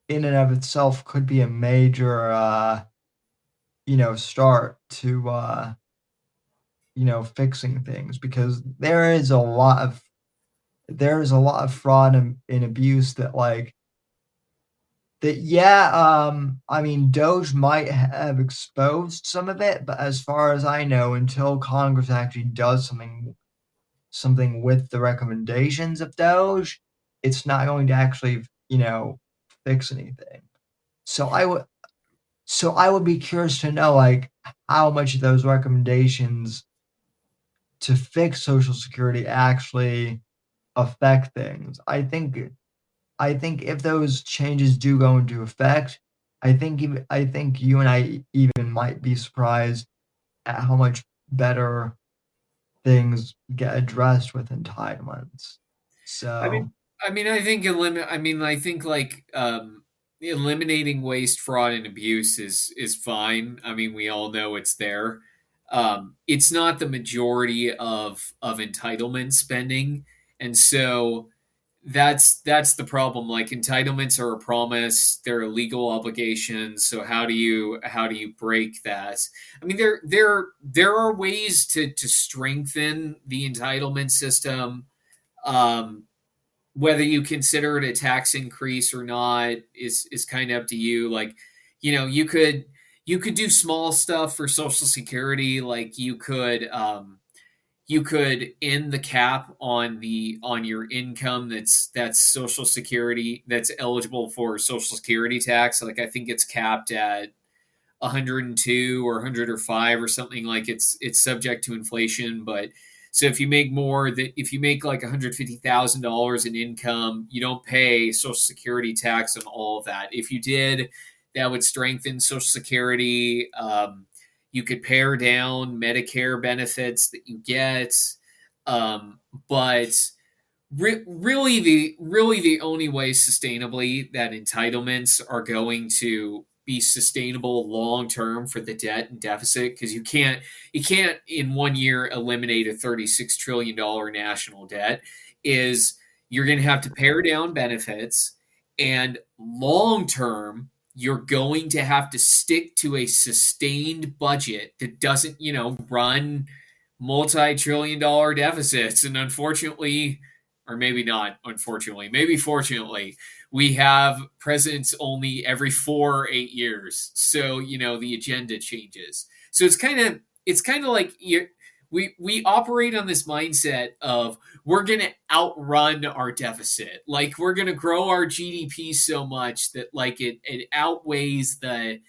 in and of itself could be a major, start to, fixing things, because there is a lot of fraud and abuse that, like, that, yeah, I mean, Doge might have exposed some of it, but as far as I know, until Congress actually does something with the recommendations of Doge, it's not going to actually, fix anything. So I would be curious to know, like, how much of those recommendations to fix Social Security actually affect things. I think if those changes do go into effect, I think you and I even might be surprised at how much better things get addressed with entitlements.
I mean,
So,
I think like eliminating waste, fraud, and abuse is fine. I mean, we all know it's there. It's not the majority of entitlement spending, and so that's the problem. Like entitlements are a promise; they're legal obligations. So how do you break that? I mean, there are ways to strengthen the entitlement system. Um, Whether you consider it a tax increase or not is kind of up to you. Like, you could do small stuff for Social Security, like you could end the cap on your income that's Social Security that's eligible for Social Security tax. Like I think it's capped at 102 or 105 or something. Like it's subject to inflation, but so if you make like $150,000 in income, you don't pay Social Security tax on all of that. If you did, that would strengthen Social Security. You could pare down Medicare benefits that you get, but really the only way sustainably that entitlements are going to be sustainable long term for the debt and deficit, because you can't in 1 year eliminate a $36 trillion national debt, is you're going to have to pare down benefits, and long term you're going to have to stick to a sustained budget that doesn't, run multi-trillion dollar deficits. And unfortunately, or maybe not unfortunately, maybe fortunately, we have presidents only every 4 or 8 years. So, the agenda changes. So it's kind of like we operate on this mindset of we're going to outrun our deficit. Like, we're going to grow our GDP so much that like it outweighs the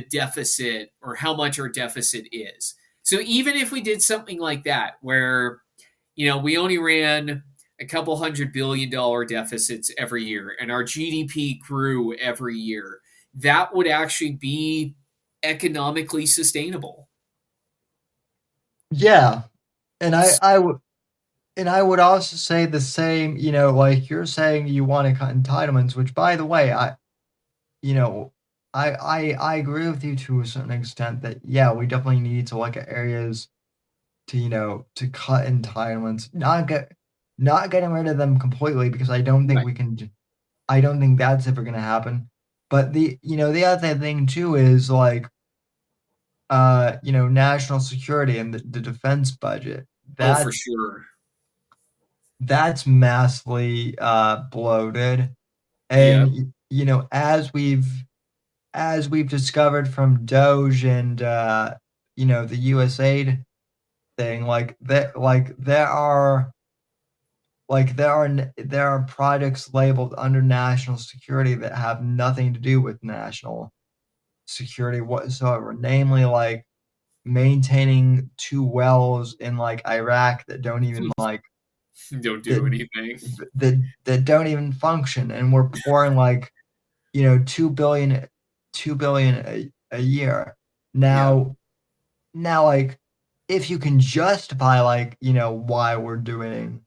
deficit, or how much our deficit is. So even if we did something like that, where, we only ran a couple $100 billion deficits every year and our GDP grew every year, that would actually be economically sustainable.
Yeah. And I would also say the same, like you're saying you want to cut entitlements, which, by the way, I agree with you to a certain extent that, yeah, we definitely need to look at areas to cut entitlements, not getting rid of them completely, because I don't think
Right.
I don't think that's ever going to happen. But the other thing too is like, national security and the defense budget.
Oh, for sure.
That's massively bloated.
Yep.
And as we've discovered from Doge and the USAID thing, there are projects labeled under national security that have nothing to do with national security whatsoever, namely like maintaining 2 wells in like Iraq that don't even
Don't do
that
anything.
that don't even function, and we're pouring like 2 billion a year.
Yeah.
Now like, if you can justify like why we're doing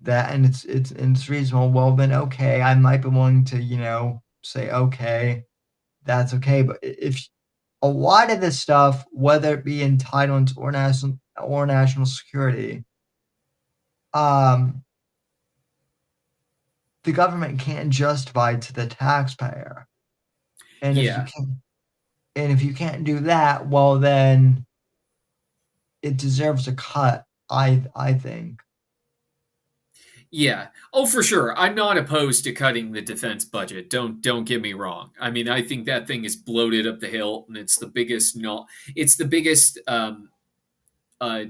that, and it's reasonable, well then okay, I might be willing to say okay, that's okay. But if a lot of this stuff, whether it be entitlements or national security, the government can't justify to the taxpayer. And
Yeah.
if you can't do that, well then it deserves a cut, I think.
Yeah. Oh, for sure. I'm not opposed to cutting the defense budget. Don't get me wrong. I mean, I think that thing is bloated up the hill, and it's the biggest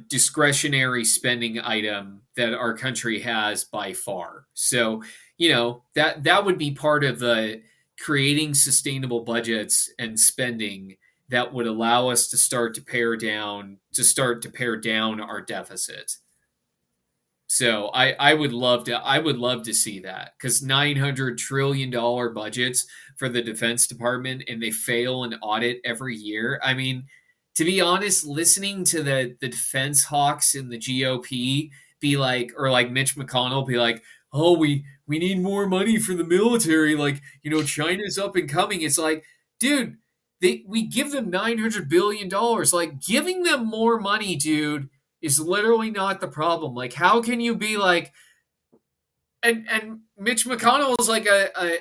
discretionary spending item that our country has by far. So, that would be part of the creating sustainable budgets and spending that would allow us to start to pare down our deficit. So I would love to see that, because $900 trillion budgets for the Defense Department, and they fail an audit every year. I mean, to be honest, listening to the defense hawks in the GOP be like, or like Mitch McConnell be like, oh, we need more money for the military, like, China's up and coming. It's like, dude, we give them $900 billion. Like, giving them more money, dude, is literally not the problem. Like, how can you be like, and Mitch McConnell is like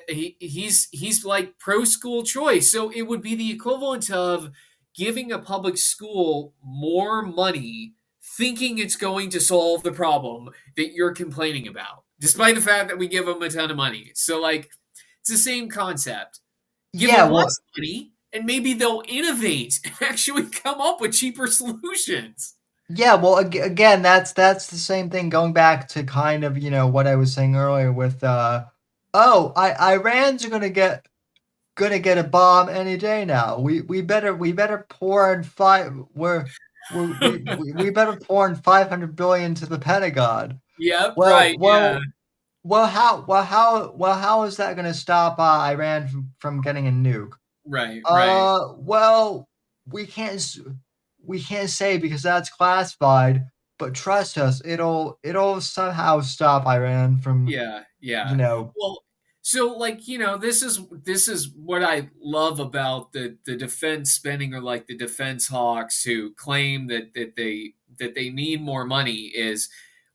he's like pro school choice, so it would be the equivalent of giving a public school more money, thinking it's going to solve the problem that you're complaining about, despite the fact that we give them a ton of money. So like, it's the same concept. Give
Yeah,
them
well,
less money, and maybe they'll innovate and actually come up with cheaper solutions.
yeah, well, again, that's the same thing, going back to kind of, what I was saying earlier with Iran's gonna get a bomb any day now. We better pour in we better pour in 500 billion to the Pentagon.
Yep,
Well,
right, yeah,
how is that gonna stop Iran from getting a nuke?
right.
Well, we can't say because that's classified, but trust us, it'll somehow stop Iran from,
Yeah,
you
yeah.
know,
Well, So, like, this is what I love about the defense spending, or like the defense hawks who claim that they need more money, is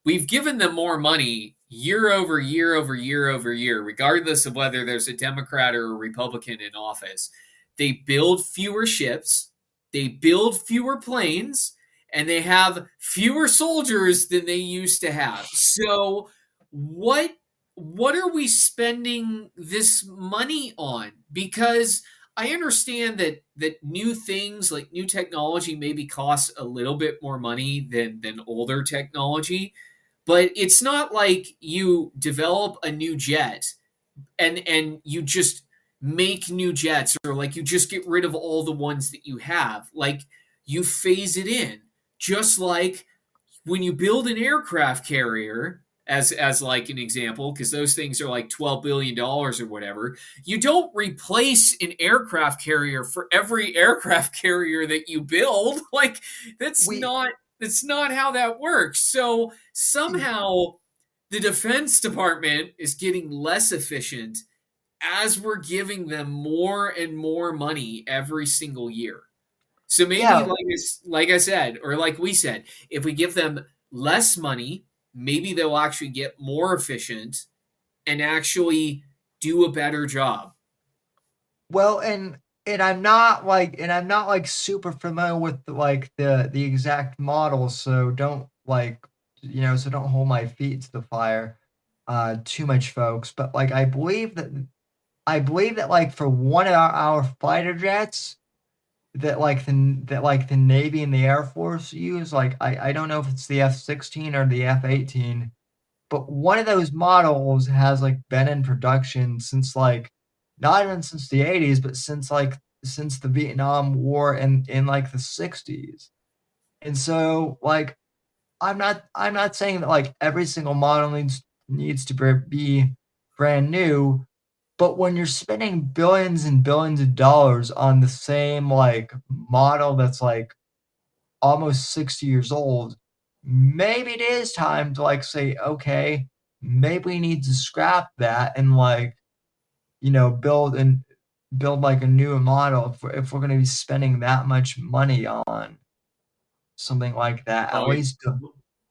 we've given them more money year over year over year over year, regardless of whether there's a Democrat or a Republican in office. They build fewer ships, they build fewer planes, and they have fewer soldiers than they used to have. So what are we spending this money on? Because I understand that new things, like new technology, maybe costs a little bit more money than older technology, but it's not like you develop a new jet and you just make new jets, or like you just get rid of all the ones that you have. Like, you phase it in, just like when you build an aircraft carrier, as like an example, because those things are like $12 billion or whatever. You don't replace an aircraft carrier for every aircraft carrier that you build. Like, that's
We
not how that works. So somehow the Defense Department is getting less efficient as we're giving them more and more money every single year. So maybe,
yeah.
like I said, or like we said, if we give them less money, maybe they'll actually get more efficient and actually do a better job.
Well, and I'm not like super familiar with like the exact model, so don't like so don't hold my feet to the fire too much, folks. But like I believe that like for one of our fighter jets that like the Navy and the Air Force use, like I don't know if it's the F-16 or the F-18, but one of those models has like been in production since like not even since the 80s, but since the Vietnam War in like the 60s. And so like I'm not saying that like every single model needs to be brand new, but when you're spending billions and billions of dollars on the same like model that's like almost 60 years old, maybe it is time to like say, okay, maybe we need to scrap that and like, build like a newer model if we're going to be spending that much money on something like that. At
Like,
least,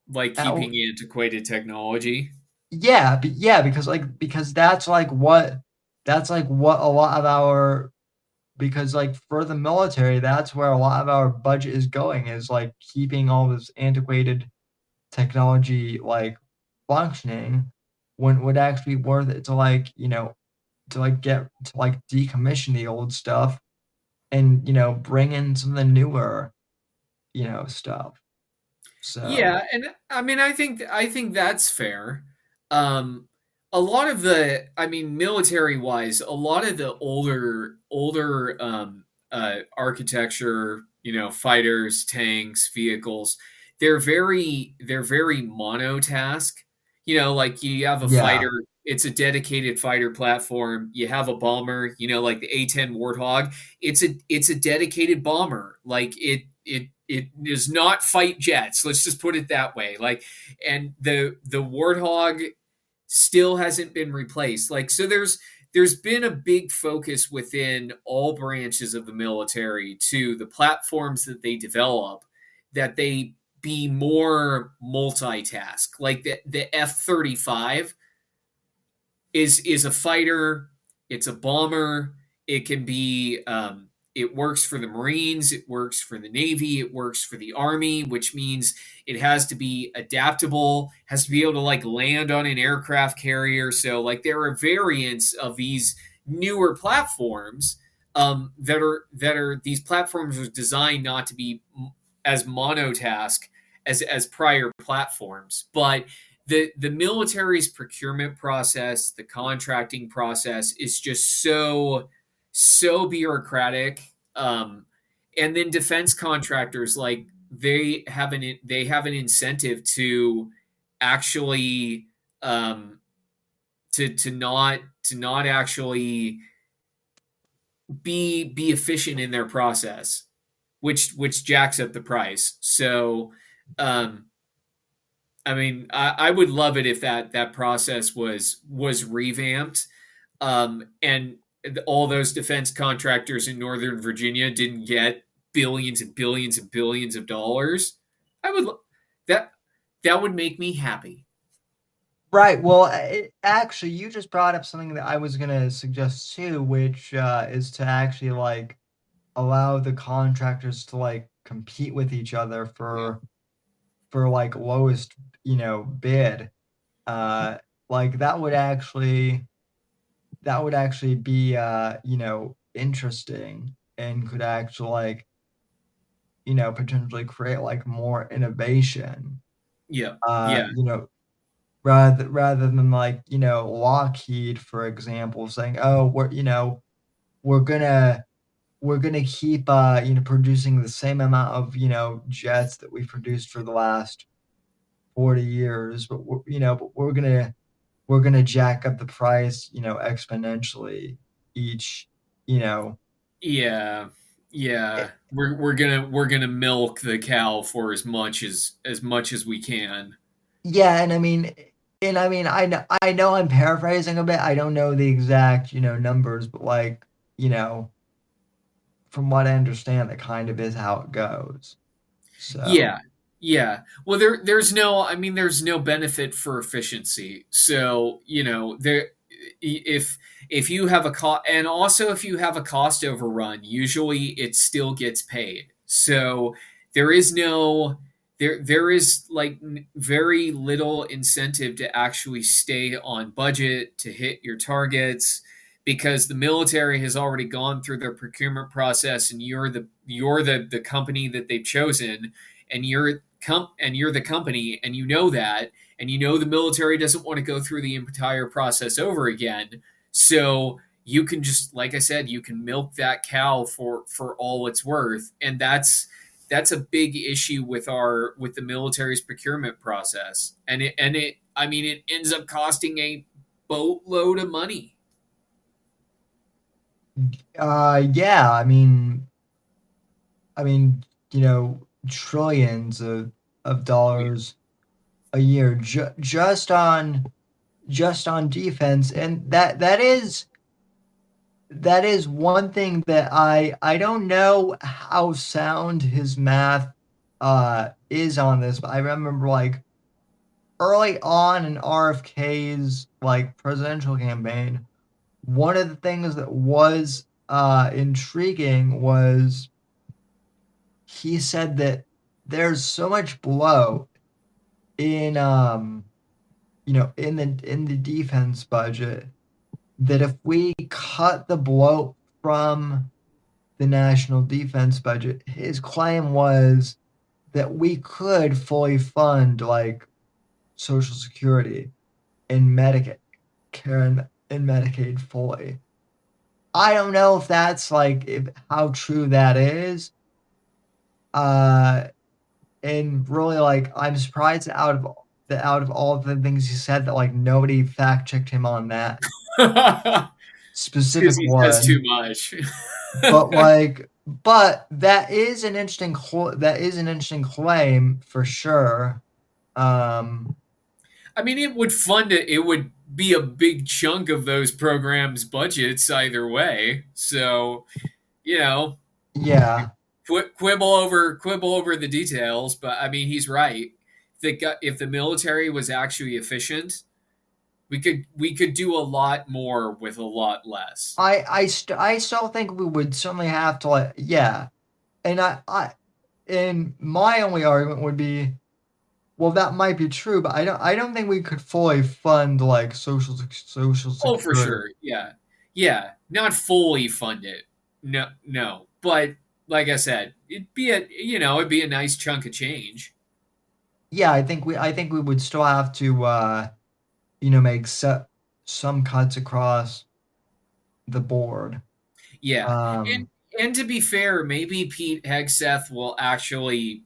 like
at,
keeping antiquated technology.
yeah, yeah, because that's like what a lot of our because like for the military, that's where a lot of our budget is going, is like keeping all this antiquated technology like functioning, when it would actually be worth it to like to like get to like decommission the old stuff and bring in some of the newer stuff. So
Yeah, and I mean, I think that's fair. Um, a lot of the, I mean, military wise, a lot of the older architecture, fighters, tanks, vehicles, they're very monotask. Like, you have a
yeah,
fighter, it's a dedicated fighter platform. You have a bomber, like the A-10 Warthog. It's a dedicated bomber. Like, it does not fight jets. Let's just put it that way. Like, and the Warthog still hasn't been replaced. Like, so there's been a big focus within all branches of the military to the platforms that they develop, that they be more multitask. Like the F-35 is a fighter, it's a bomber, it can be it works for the Marines, it works for the Navy, it works for the Army, which means it has to be adaptable, has to be able to like land on an aircraft carrier. So like there are variants of these newer platforms, that are these platforms are designed not to be as monotask as prior platforms. But the military's procurement process, the contracting process, is just so bureaucratic. And then defense contractors, like, they have an incentive to actually, to not actually be efficient in their process, which jacks up the price. So, um, I mean, I would love it if that process was revamped. and all those defense contractors in Northern Virginia didn't get billions and billions and billions of dollars, I would that that would make me happy.
Right. Well, actually, you just brought up something that I was going to suggest too, which is to actually like allow the contractors to like compete with each other for like lowest, bid. Like that would actually be interesting and could actually like potentially create like more innovation.
Yeah,
Uh,
yeah,
you know, rather than like Lockheed, for example, saying, "Oh, we're gonna we're gonna keep producing the same amount of jets that we've produced for the last 40 years, but we're gonna jack up the price exponentially each you know
yeah,
eh,
yeah. We're gonna milk the cow for as much as we can.
yeah, and I know I'm paraphrasing a bit. I don't know the exact numbers, but like from what I understand, that kind of is how it goes. So
Yeah, yeah. Well, there's no benefit for efficiency. So if you have a cost, and also if you have a cost overrun, usually it still gets paid. So there is no there is like very little incentive to actually stay on budget to hit your targets because the military has already gone through their procurement process and you're the company that they've chosen and you're the company and you know that and you know the military doesn't want to go through the entire process over again, so you can just, like I said, you can milk that cow for all it's worth, and that's a big issue with the military's procurement process, and it I mean it ends up costing a boatload of money.
yeah, I mean trillions of dollars a year just on defense, and that is one thing that I don't know how sound his math is on this, but I remember like early on in RFK's like presidential campaign, one of the things that was intriguing was he said that there's so much bloat in in the defense budget that if we cut the bloat from the national defense budget, his claim was that we could fully fund like Social Security and Medicare and Medicaid fully. I don't know if that's like if how true that is. Uh, and really like I'm surprised that out of all of the things he said that like nobody fact checked him on that
Because
specific
he says too
one.
much.
But that is an interesting claim for sure. Um,
I mean, it would be a big chunk of those programs' budgets either way. So, you know,
yeah,
quibble over the details, but I mean, he's right. If the military was actually efficient, we could do a lot more with a lot less.
I still think we would certainly have to like yeah, and and my only argument would be well that might be true, but I don't think we could fully fund like social
Oh, for
security.
sure. Yeah. Yeah. Not fully funded. No, no. But like I said, it'd be a nice chunk of change.
Yeah, I think we would still have to make some cuts across the board.
Yeah. And
Um,
and to be fair, maybe Pete Hegseth will actually,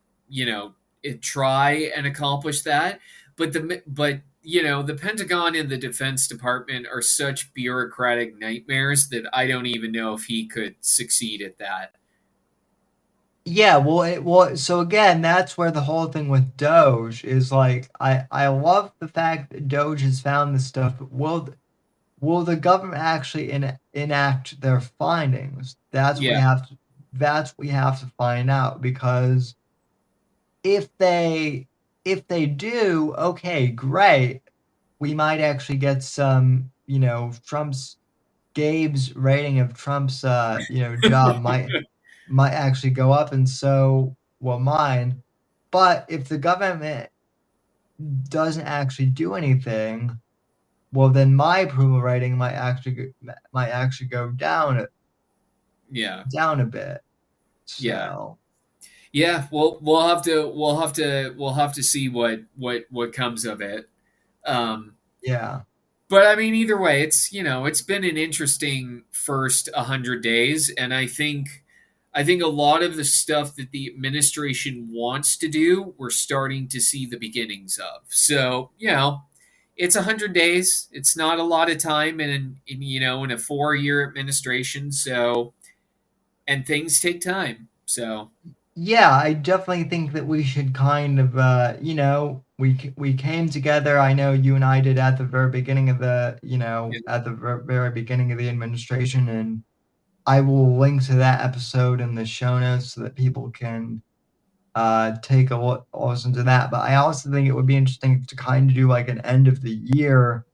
try and accomplish that. But the Pentagon and the Defense Department are such bureaucratic nightmares that I don't even know if he could succeed at that.
yeah, well, so again, that's where the whole thing with Doge is like I love the fact that Doge has found this stuff, but will the government actually enact their findings?
Yeah.
That's what we have to find out, because if they do, okay, great. We might actually get some, Trump's Gabe's rating of Trump's job might actually go up, and so will mine. But if the government doesn't actually do anything, well, then my approval rating might actually go
Yeah.
down a bit.
Yeah.
So
Yeah. Well, we'll have to see what comes of it. Um,
yeah,
but I mean, either way, it's been an interesting first 100 days, and I think a lot of the stuff that the administration wants to do, we're starting to see the beginnings of. So it's 100 days. It's not a lot of time in a 4-year administration. So, and things take time. So
yeah, I definitely think that we should kind of, we came together. I know you and I did at the very beginning of
yeah,
at the very beginning of the administration, and I will link to that episode in the show notes so that people can take a listen to that. But I also think it would be interesting to kind of do like an end of the year,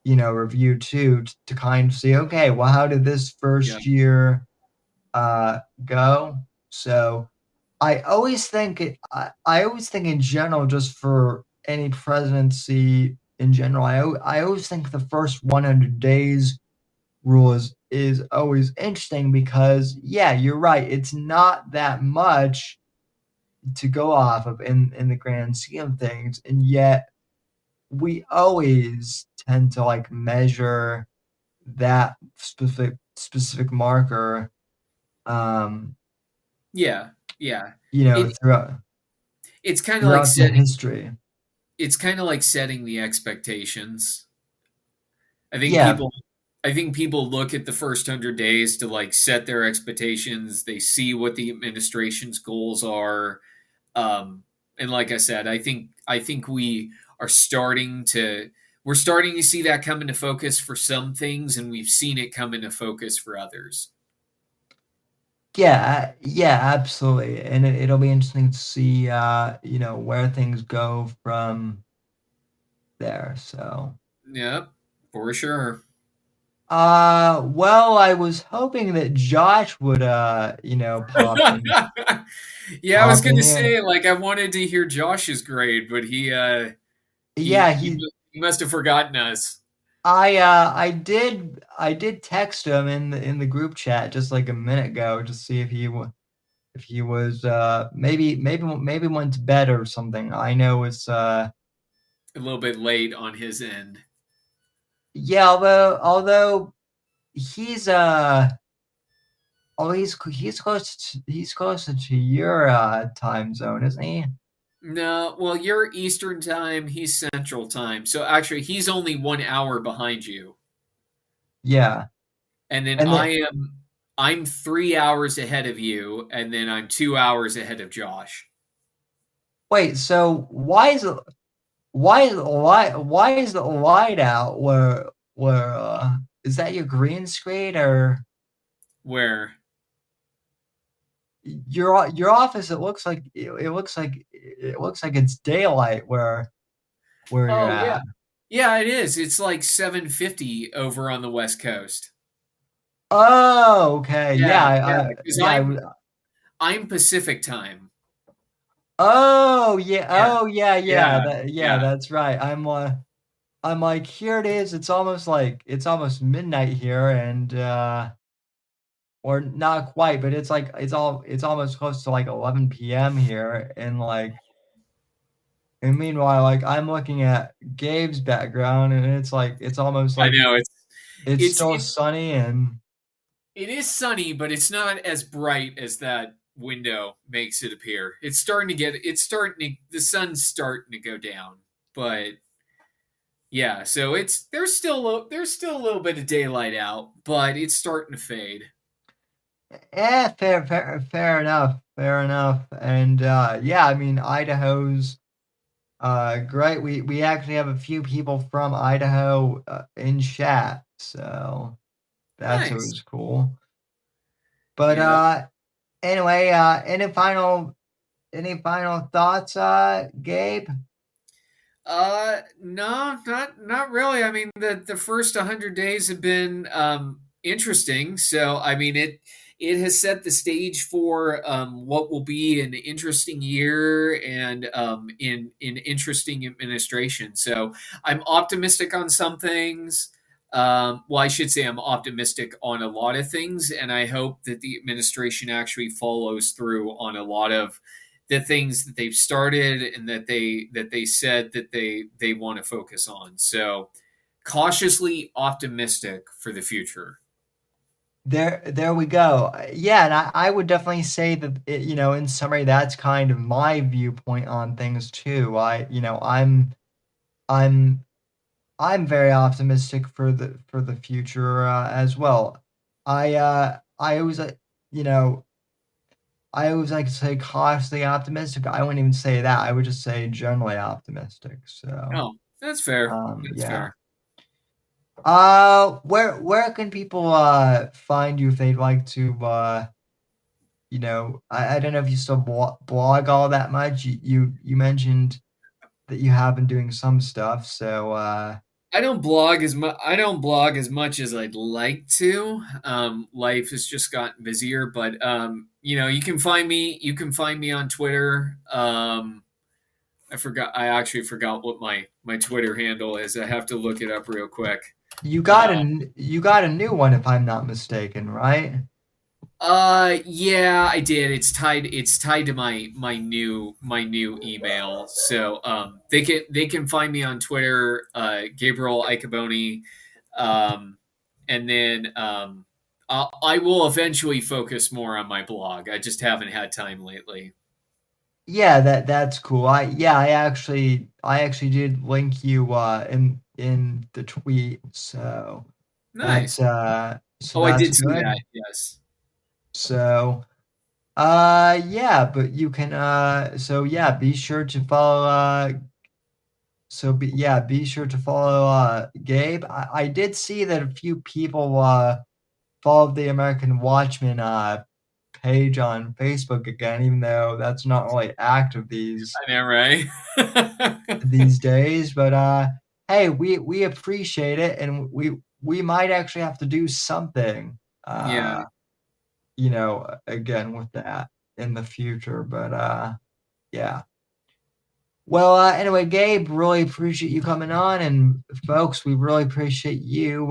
review too, to kind of see, okay, well, how did this
yeah,
first year go? So I always think in general, just for any presidency in general, I always think the first 100 days rule is always interesting, because yeah, you're right, it's not that much to go off of in the grand scheme of things, and yet we always tend to like measure that specific marker, um
yeah, yeah. It
throughout
it's kind of like
throughout the
setting
history.
it's kind of like setting the expectations. I think
Yeah,
people I think people look at the first 100 days to like set their expectations. They see what the administration's goals are. And like I said, I think we're starting to see that come into focus for some things, and we've seen it come into focus for others.
yeah, absolutely, and it'll be interesting to see, where things go from there. So,
Yep, for sure.
well, I was hoping that Josh would,
Yeah, I was
pop in
gonna
here.
say, like, I wanted to hear Josh's grade, but
Yeah,
he must have forgotten us.
I did text him in the group chat just like a minute ago to see if he was, maybe went to bed or something. I know it's,
A little bit late on his end.
yeah, although he's, oh, he's closer to your, time zone, isn't he?
No, well, you're Eastern time, he's Central time. So actually, he's only 1 hour behind you.
Yeah,
And then
and then
I'm 3 hours ahead of you, and then I'm 2 hours ahead of Josh.
wait, so why is the light out where, is that your green screen, or
Where?
your office? It looks like it's daylight where you're
Oh yeah.
at.
Yeah, it is. It's like 7:50 over on the West Coast.
Oh, okay. Yeah,
Yeah, yeah, because
yeah,
I'm Pacific time.
oh, yeah.
Yeah,
Oh, yeah,
yeah,
yeah,
yeah.
that's right. I'm like, here it is. It's almost midnight here, and or not quite, but it's almost close to like 11 p.m. here, and and meanwhile, like, I'm looking at Gabe's background, and it's almost
I
like
know
it's
it's
still
it,
sunny, and
it is sunny, but it's not as bright as that window makes it appear. The sun's starting to go down, but yeah, so there's still a little bit of daylight out, but it's starting to fade.
fair enough, fair enough. And yeah, I mean, Idaho's great. We actually have a few people from Idaho in chat. So that's
Nice.
always cool. But
Yeah.
anyway, any final thoughts, Gabe?
No, not really. I mean, the first 100 days have been interesting. So, I mean, it has set the stage for what will be an interesting year and in interesting administration. So, I'm optimistic on some things. Well, I should say I'm optimistic on a lot of things, and I hope that the administration actually follows through on a lot of the things that they've started and that they said that they want to focus on. So cautiously optimistic for the future.
There we go. Yeah, and I would definitely say that in summary, that's kind of my viewpoint on things too. I'm I'm very optimistic for the future as well. I always you know I always like to say cautiously optimistic. I wouldn't even say that. I would just say generally optimistic. So
Oh, that's fair. That's
yeah.
fair.
Where can people find you if they'd like to I don't know if you still blog all that much. You mentioned that you have been doing some stuff, so
I don't blog as much. I don't blog as much as I'd like to. Life has just gotten busier, but you can find me. You can find me on Twitter. I forgot. I actually forgot what my Twitter handle is. I have to look it up real quick.
you got
Uh,
a new one if I'm not mistaken, right?
yeah, I did. It's tied to my new email. So they can find me on Twitter, Gabriel Iacoboni, and then I will eventually focus more on my blog. I just haven't had time lately.
Yeah, that's cool. I actually did link you in the tweet, so
Nice.
so
Oh, I
that's
did see
good.
that. Yes.
So yeah, but you can so yeah, be sure to follow be sure to follow Gabe. I did see that a few people followed the American Watchman page on Facebook again, even though that's not really active
I know, right?
these days. But hey, we appreciate it, and we might actually have to do something
Yeah.
again with that in the future. But yeah. Well, anyway, Gabe, really appreciate you coming on, and folks, we really appreciate you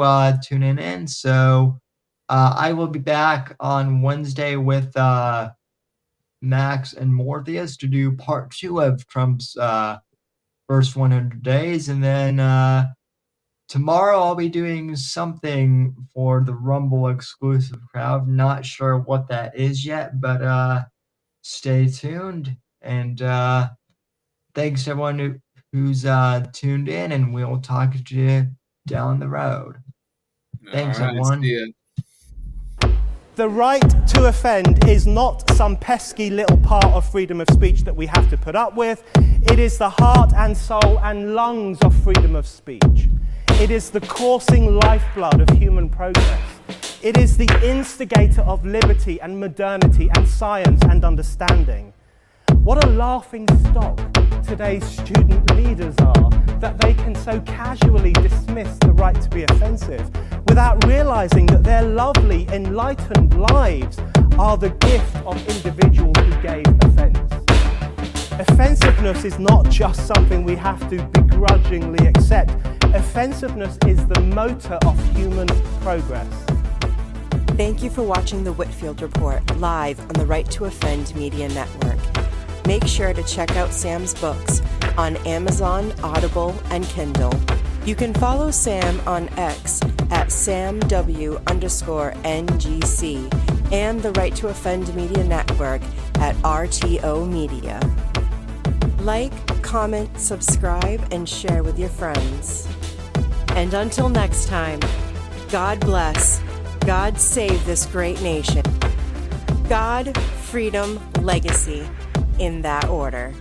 tuning in. So I will be back on Wednesday with Max and Morpheus to do part 2 of Trump's first 100 days, and then tomorrow I'll be doing something for the Rumble exclusive crowd. Not sure what that is yet, but stay tuned. And thanks to everyone who's tuned in, and we'll talk to you down the road.
All
Thanks,
right. See
everyone.
ya.
The right to offend is not some pesky little part of freedom of speech that we have to put up with. It is the heart and soul and lungs of freedom of speech. It is the coursing lifeblood of human progress. It is the instigator of liberty and modernity and science and understanding. What a laughing stock today's student leaders are, that they can so casually dismiss the right to be offensive without realizing that their lovely, enlightened lives are the gift of individuals who gave offense. Offensiveness is not just something we have to begrudgingly accept. Offensiveness is the motor of human progress.
Thank you for watching the Whitfield Report live on the Right to Offend Media Network. Make sure to check out Sam's books on Amazon, Audible, and Kindle. You can follow Sam on X at SamW_NGC and the Right to Offend Media Network at RTO Media. Like, comment, subscribe, and share with your friends. And until next time, God bless, God save this great nation. God, freedom, legacy, in that order.